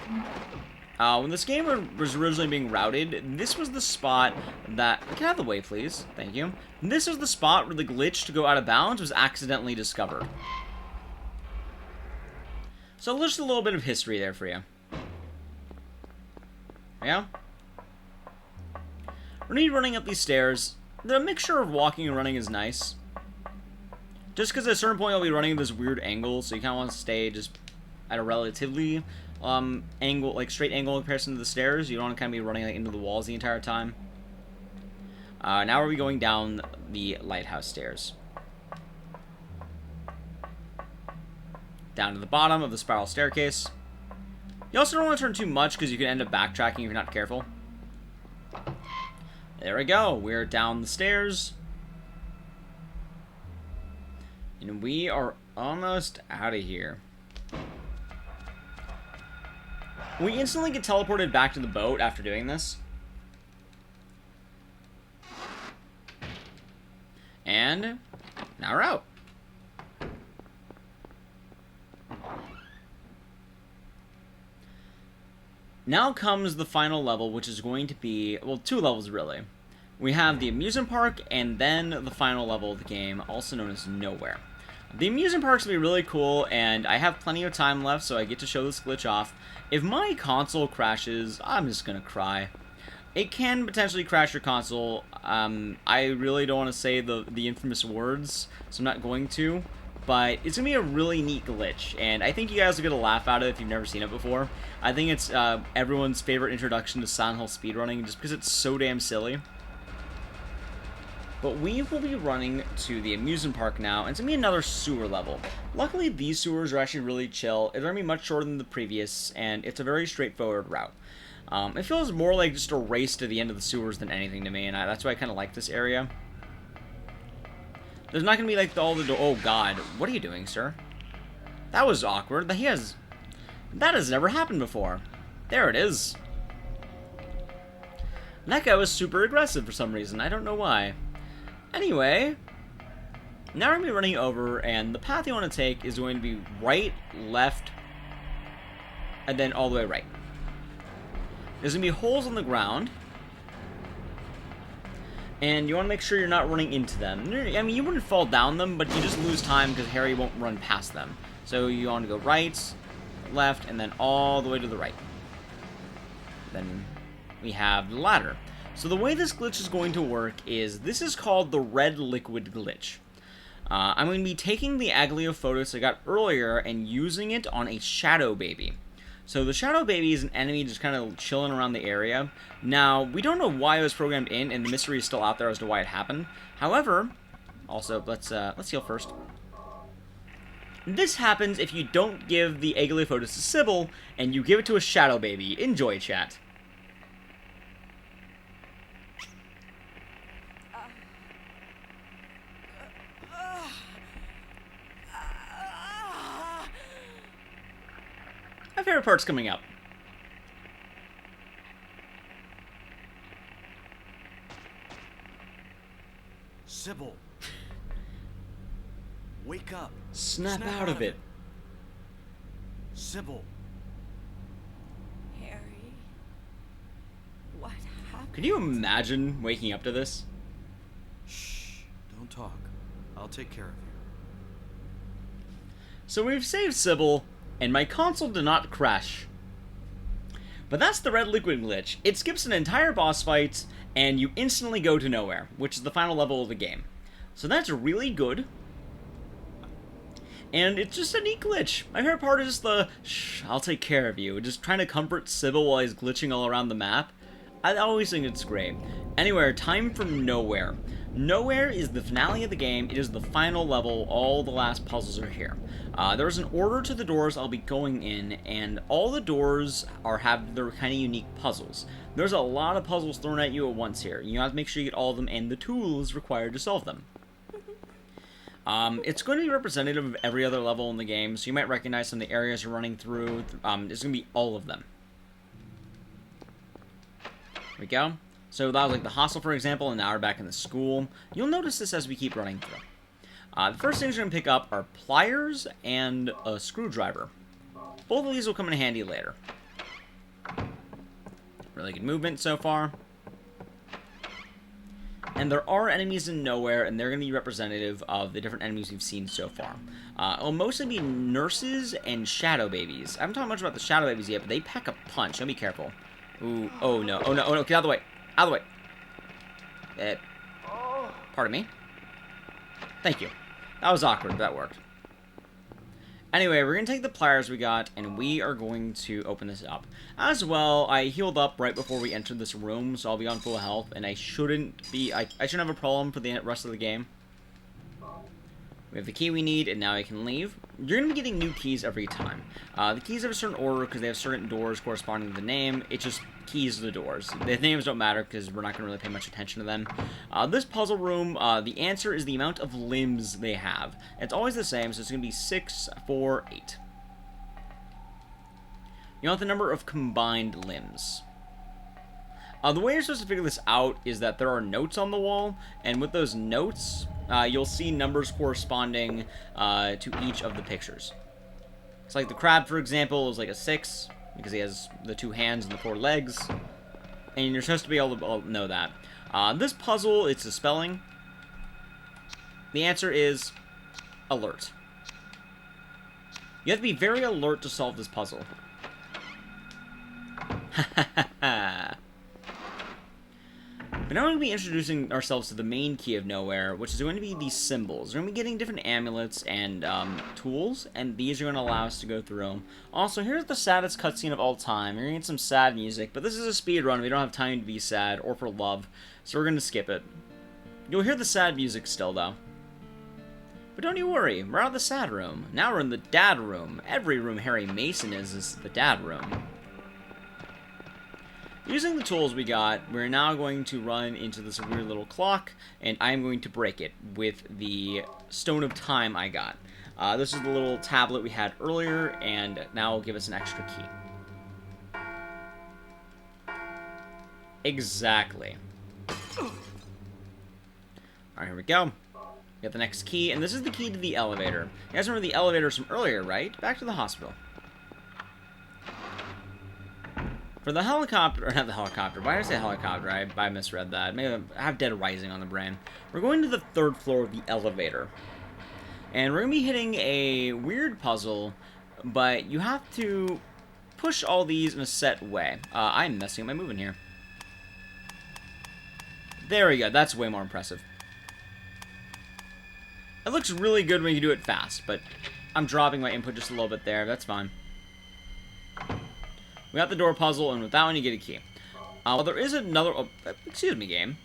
Speaker 1: When this game was originally being routed, this was the spot that... Get out of the way, please. Thank you. This was the spot where the glitch to go out of bounds was accidentally discovered. So just a little bit of history there for you. Yeah? We're going to be running up these stairs. The mixture of walking and running is nice. Just because at a certain point you'll be running at this weird angle, so you kind of want to stay just at a relatively... angle, like straight angle in comparison to the stairs. You don't want to kind of be running like, into the walls the entire time. Now we're going down the lighthouse stairs. Down to the bottom of the spiral staircase. You also don't want to turn too much because you can end up backtracking if you're not careful. There we go. We're down the stairs. And we are almost out of here. We instantly get teleported back to the boat after doing this. And now we're out. Now comes the final level, which is going to be, well, 2 levels really. We have the amusement park and then the final level of the game, also known as Nowhere. The amusement park's gonna be really cool, and I have plenty of time left, so I get to show this glitch off. If my console crashes, I'm just gonna cry. It can potentially crash your console. I really don't want to say the infamous words, so I'm not going to. But it's gonna be a really neat glitch, and I think you guys will get a laugh out of it if you've never seen it before. I think it's everyone's favorite introduction to Silent Hill speedrunning, just because it's so damn silly. But we will be running to the amusement park now, and it's going to be another sewer level. Luckily, these sewers are actually really chill. It's going to be much shorter than the previous, and it's a very straightforward route. It feels more like just a race to the end of the sewers than anything to me, and that's why I kind of like this area. There's not going to be like all the... Oh, God. What are you doing, sir? That was awkward. That has never happened before. There it is. And that guy was super aggressive for some reason. I don't know why. Anyway, now we're going to be running over, and the path you want to take is going to be right, left, and then all the way right. There's going to be holes on the ground, and you want to make sure you're not running into them. I mean, you wouldn't fall down them, but you just lose time because Harry won't run past them. So you want to go right, left, and then all the way to the right. Then we have the ladder. So the way this glitch is going to work is, this is called the red liquid glitch. I'm going to be taking the Ecdycis I got earlier and using it on a shadow baby. So the shadow baby is an enemy just kind of chilling around the area. Now, we don't know why it was programmed in, and the mystery is still out there as to why it happened. However, also, let's heal first. This happens if you don't give the Ecdycis to Sybil, and you give it to a shadow baby. Enjoy, chat. My favorite part's coming up.
Speaker 2: Sybil. Wake up.
Speaker 1: Snap out of it.
Speaker 2: Sybil.
Speaker 1: Could you imagine waking up to this?
Speaker 2: Shh. Don't talk. I'll take care of you.
Speaker 1: So we've saved Sybil, and my console did not crash. But that's the red liquid glitch. It skips an entire boss fight, and you instantly go to nowhere, which is the final level of the game. So that's really good. And it's just a neat glitch. My favorite part is just the, shh, I'll take care of you. Just trying to comfort Sybil while he's glitching all around the map. I always think it's great. Anyway, time for Nowhere. Nowhere is the finale of the game. It is the final level. All the last puzzles are here. There's an order to the doors I'll be going in, and all the doors have their kind of unique puzzles. There's a lot of puzzles thrown at you at once here. You have to make sure you get all of them and the tools required to solve them. It's going to be representative of every other level in the game, so you might recognize some of the areas you're running through. It's going to be all of them. There we go. So that was like the hostel, for example, and now we're back in the school. You'll notice this as we keep running through. The first things we're going to pick up are pliers and a screwdriver. Both of these will come in handy later. Really good movement so far. And there are enemies in Nowhere, and they're going to be representative of the different enemies we've seen so far. It'll mostly be nurses and shadow babies. I haven't talked much about the shadow babies yet, but they pack a punch. So be careful. Ooh, oh no, oh no, oh no, get out of the way. Out of the way. Pardon me. Thank you. That was awkward, but that worked. Anyway, we're going to take the pliers we got, and we are going to open this up. As well, I healed up right before we entered this room, so I'll be on full health, and I shouldn't have a problem for the rest of the game. We have the key we need, and now I can leave. You're going to be getting new keys every time. The keys have a certain order because they have certain doors corresponding to the name. It just keys to the doors. The names don't matter because we're not going to really pay much attention to them. This puzzle room, the answer is the amount of limbs they have. It's always the same, so it's going to be 6, 4, 8. You want the number of combined limbs. The way you're supposed to figure this out is that there are notes on the wall, and with those notes, you'll see numbers corresponding to each of the pictures. It's like the crab, for example, is like a 6, because he has the 2 hands and the 4 legs, and you're supposed to be able to know that. This puzzle, it's a spelling. The answer is alert. You have to be very alert to solve this puzzle. Ha ha ha ha. But now we're going to be introducing ourselves to the main key of Nowhere, which is going to be these symbols. We're going to be getting different amulets and tools, and these are going to allow us to go through them. Also, here's the saddest cutscene of all time. You're going to get some sad music, but this is a speed run. We don't have time to be sad or for love, so we're going to skip it. You'll hear the sad music still, though. But don't you worry, we're out of the sad room. Now we're in the dad room. Every room Harry Mason is the dad room. Using the tools we got, we're now going to run into this weird little clock, and I'm going to break it with the Stone of Time I got. This is the little tablet we had earlier, and now it'll give us an extra key. Exactly. Alright, here we go. We got the next key, and this is the key to the elevator. You guys remember the elevators from earlier, right? Back to the hospital. For the helicopter, or not the helicopter, why did I say helicopter? I misread that. Maybe I have Dead Rising on the brain. We're going to the 3rd floor of the elevator. And we're going to be hitting a weird puzzle, but you have to push all these in a set way. I'm messing up my movement here. There we go, that's way more impressive. It looks really good when you do it fast, but I'm dropping my input just a little bit there, that's fine. We got the door puzzle, and with that one, you get a key. Well, there is another... Oh, excuse me, game.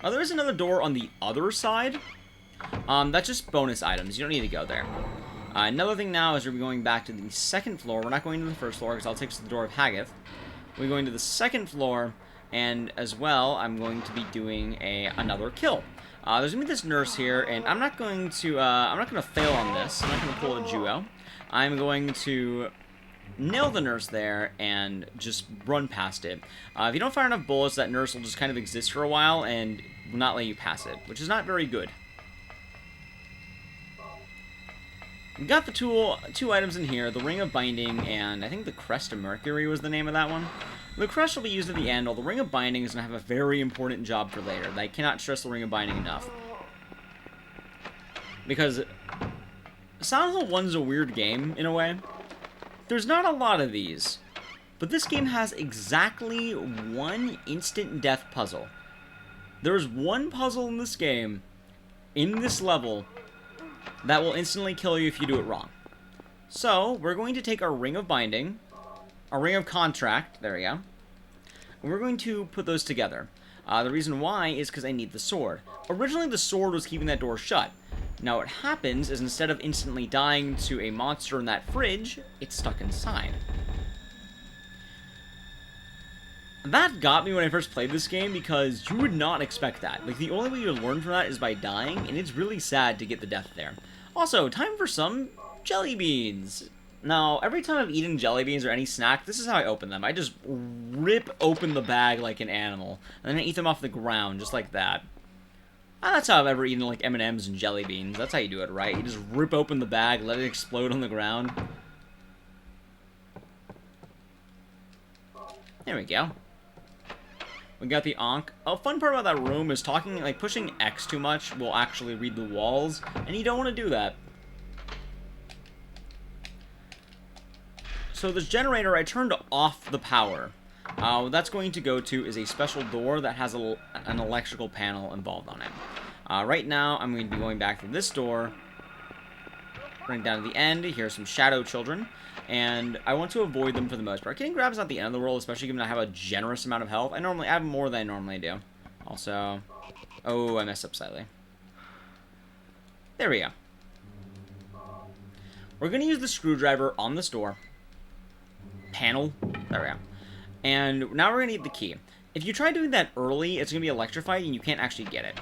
Speaker 1: There is another door on the other side. That's just bonus items. You don't need to go there. Another thing now is we're going back to the 2nd floor. We're not going to the 1st floor, because I'll take us to the door of Haggith. We're going to the 2nd floor, and as well, I'm going to be doing another kill. There's going to be this nurse here, and I'm not going to fail on this. I'm not going to pull a Juo. I'm going to nail the nurse there and just run past it. If you don't fire enough bullets, that nurse will just kind of exist for a while and will not let you pass it, which is not very good. We got the 2 items in here, the Ring of Binding and I think the Crest of Mercury was the name of that one. The crest will be used at the end, although the Ring of Binding is going to have a very important job for later. I cannot stress the Ring of Binding enough. Because Silent Hill 1 is a weird game, in a way. There's not a lot of these. But this game has exactly one instant death puzzle. There's one puzzle in this game, in this level, that will instantly kill you if you do it wrong. So, we're going to take our Ring of Binding, our Ring of Contract, there we go, and we're going to put those together. The reason why is because I need the sword. Originally, the sword was keeping that door shut. Now, what happens is instead of instantly dying to a monster in that fridge, it's stuck inside. That got me when I first played this game, because you would not expect that. Like, the only way you learn from that is by dying, and it's really sad to get the death there. Also, time for some jelly beans. Now, every time I've eaten jelly beans or any snack, this is how I open them. I just rip open the bag like an animal, and then I eat them off the ground, just like that. That's how I've ever eaten, like, M&M's and jelly beans. That's how you do it, right? You just rip open the bag, let it explode on the ground. There we go. We got the Ankh. A fun part about that room is pushing X too much will actually read the walls, and you don't want to do that. So this generator, I turned off the power. What that's going to go to is a special door that has an electrical panel involved on it. Right now, I'm going to be going back to this door, running down to the end. Here's some shadow children, and I want to avoid them for the most part. Getting grabs is not the end of the world, especially given I have a generous amount of health. I have more than I normally do. Also, oh, I messed up slightly. There we go. We're going to use the screwdriver on this door panel. There we go. And now we're going to need the key. If you try doing that early, it's going to be electrified and you can't actually get it.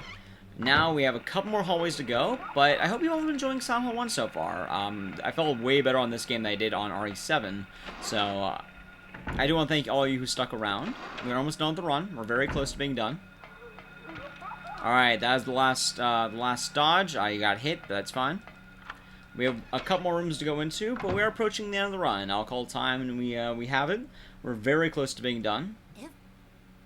Speaker 1: Now we have a couple more hallways to go, but I hope you all have been enjoying Silent Hill 1 so far. I felt way better on this game than I did on RE7, so I do want to thank all of you who stuck around. We're almost done with the run. We're very close to being done. Alright, that is the last dodge. You got hit, but that's fine. We have a couple more rooms to go into, but we are approaching the end of the run. I'll call time, and we have it. We're very close to being done.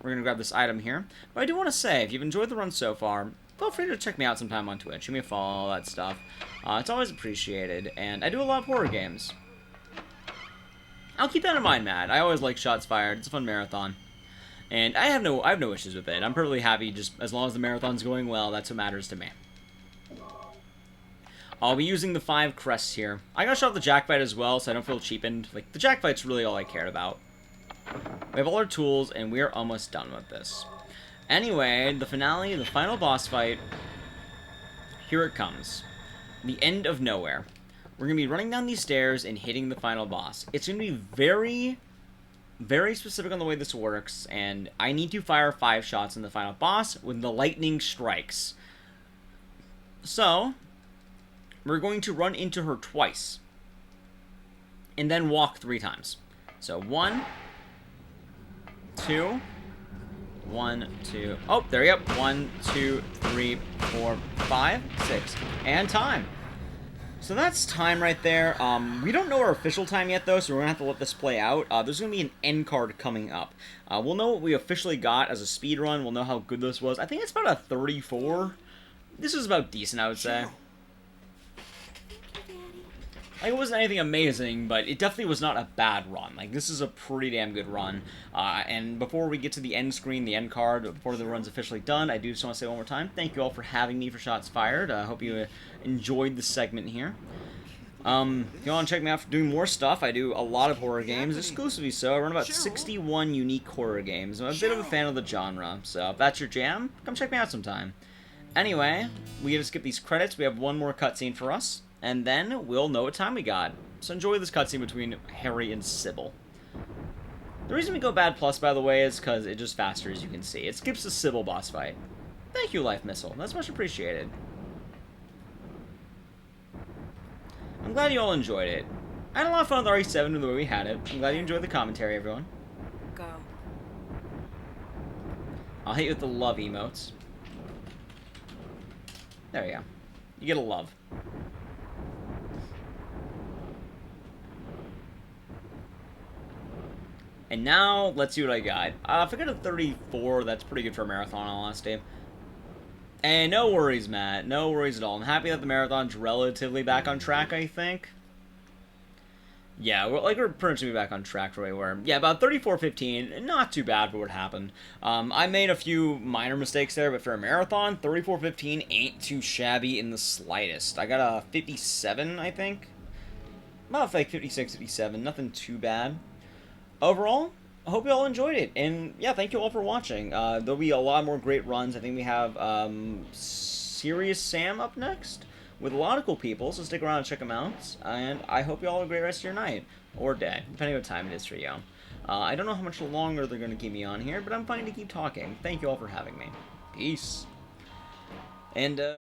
Speaker 1: We're going to grab this item here. But I do want to say, if you've enjoyed the run so far, feel free to check me out sometime on Twitch. Give me a follow, all that stuff. It's always appreciated, and I do a lot of horror games. I'll keep that in mind, Matt. I always like Shots Fired. It's a fun marathon. And I have no issues with it. I'm perfectly happy just as long as the marathon's going well. That's what matters to me. I'll be using the 5 crests here. I gotta shut off the jackfight as well, so I don't feel cheapened. Like, the jackfight's really all I cared about. We have all our tools, and we are almost done with this. Anyway, the finale, the final boss fight, here it comes. The end of nowhere. We're going to be running down these stairs and hitting the final boss. It's going to be very, very specific on the way this works, and I need to fire 5 shots on the final boss when the lightning strikes. So, we're going to run into her twice, and then walk 3 times. So, 1, 2, 1, 2, oh, there you go. 1, 2, 3, 4, 5, 6, and time. So that's time right there. We don't know our official time yet, though, so we're going to have to let this play out. There's going to be an end card coming up. We'll know what we officially got as a speed run. We'll know how good this was. I think it's about a 34. This is about decent, I would say. Like, it wasn't anything amazing, but it definitely was not a bad run. Like, this is a pretty damn good run. And before we get to the end screen, the end card, before the run's officially done, I do just want to say one more time, thank you all for having me for Shots Fired. I hope you enjoyed the segment here. If you want to check me out for doing more stuff, I do a lot of horror games, exclusively so. I run about 61 unique horror games. I'm a bit of a fan of the genre, so if that's your jam, come check me out sometime. Anyway, we get to skip these credits. We have one more cutscene for us. And then we'll know what time we got. So enjoy this cutscene between Harry and Sybil. The reason we go bad plus, by the way, is because it's just faster, as you can see. It skips the Sybil boss fight. Thank you, Life Missile. That's much appreciated. I'm glad you all enjoyed it. I had a lot of fun with RE7 the way we had it. I'm glad you enjoyed the commentary, everyone.
Speaker 3: Go.
Speaker 1: I'll hit you with the love emotes. There you go. You get a love. And now, let's see what I got. If I got a 34, that's pretty good for a marathon, in all honesty. And no worries, Matt. No worries at all. I'm happy that the marathon's relatively back on track, I think. Yeah, we're pretty much gonna be back on track for where we were. Yeah, about 34:15, not too bad for what happened. I made a few minor mistakes there, but for a marathon, 34:15 ain't too shabby in the slightest. I got a 57, I think. About like 56, 57, nothing too bad. Overall, I hope you all enjoyed it, and yeah, thank you all for watching. There'll be a lot more great runs. I think we have Serious Sam up next with a lot of cool people, so stick around and check them out. And I hope you all have a great rest of your night or day, depending on what time it is for you. I don't know how much longer they're going to keep me on here, but I'm fine to keep talking. Thank you all for having me. Peace. And,